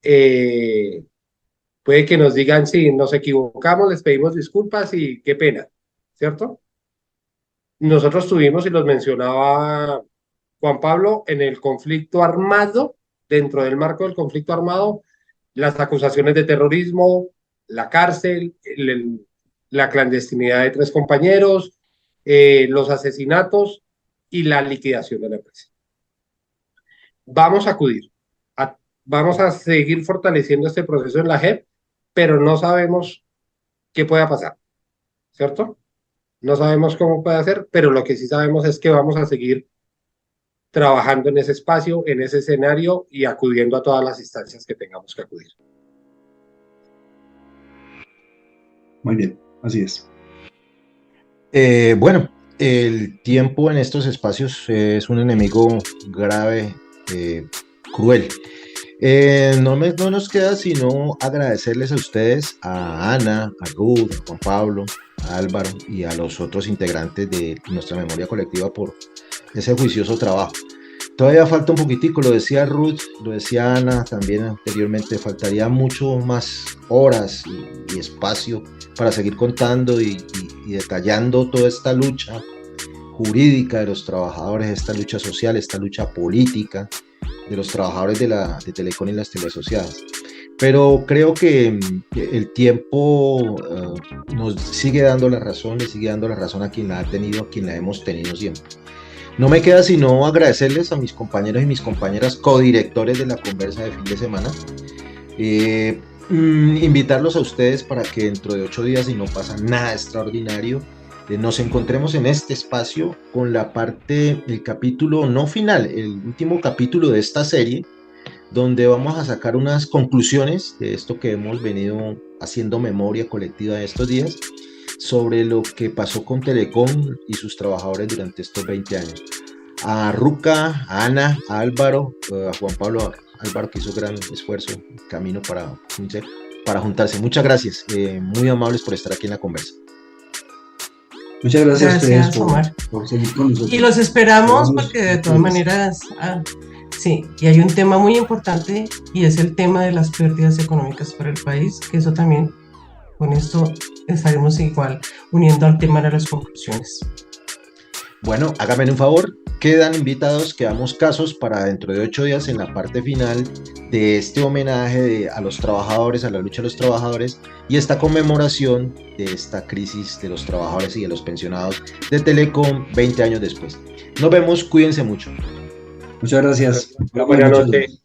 que nos digan, sí, nos equivocamos, les pedimos disculpas y qué pena, ¿cierto? Nosotros tuvimos, y los mencionaba Juan Pablo, en el conflicto armado, dentro del marco del conflicto armado, las acusaciones de terrorismo, la cárcel, la clandestinidad de 3 compañeros, los asesinatos y la liquidación de la empresa. Vamos a acudir, vamos a seguir fortaleciendo este proceso en la JEP, pero no sabemos qué pueda pasar. ¿cierto? No sabemos cómo puede hacer, pero lo que sí sabemos es que vamos a seguir trabajando en ese espacio, en ese escenario y acudiendo a todas las instancias que tengamos que acudir. Muy bien, así es. Bueno, el tiempo en estos espacios es un enemigo grave, cruel. No nos queda sino agradecerles a ustedes, a Ana, a Ruth, a Juan Pablo, a Álvaro y a los otros integrantes de nuestra memoria colectiva por ese juicioso trabajo. Todavía falta un poquitico, lo decía Ruth, lo decía Ana también anteriormente, faltaría mucho más horas y espacio para seguir contando y detallando toda esta lucha jurídica de los trabajadores, esta lucha social, esta lucha política de los trabajadores de Telecom y las teleasociadas. Pero creo que el tiempo nos sigue dando la razón, le sigue dando la razón a quien la ha tenido, a quien la hemos tenido siempre. No me queda sino agradecerles a mis compañeros y mis compañeras codirectores de la conversa de fin de semana. Invitarlos a ustedes para que dentro de 8 días, si no pasa nada extraordinario, nos encontremos en este espacio con la parte, el capítulo no final, el último capítulo de esta serie, donde vamos a sacar unas conclusiones de esto que hemos venido haciendo memoria colectiva de estos días, sobre lo que pasó con Telecom y sus trabajadores durante estos 20 años. A Ruca, a Ana, a Álvaro, a Juan Pablo, a Álvaro, que hizo gran esfuerzo, camino para juntarse. Muchas gracias, muy amables por estar aquí en la conversa. Muchas gracias a ustedes Omar, por seguir con nosotros. y los esperamos porque de todas maneras, sí, y hay un tema muy importante y es el tema de las pérdidas económicas para el país, que eso también, con esto estaremos igual uniendo al tema de las conclusiones. Bueno, háganme un favor, quedan invitados, quedamos casos para dentro de 8 días en la parte final de este homenaje a los trabajadores, a la lucha de los trabajadores y esta conmemoración de esta crisis de los trabajadores y de los pensionados de Telecom 20 años después. Nos vemos, cuídense mucho. Muchas gracias. Buenas noches.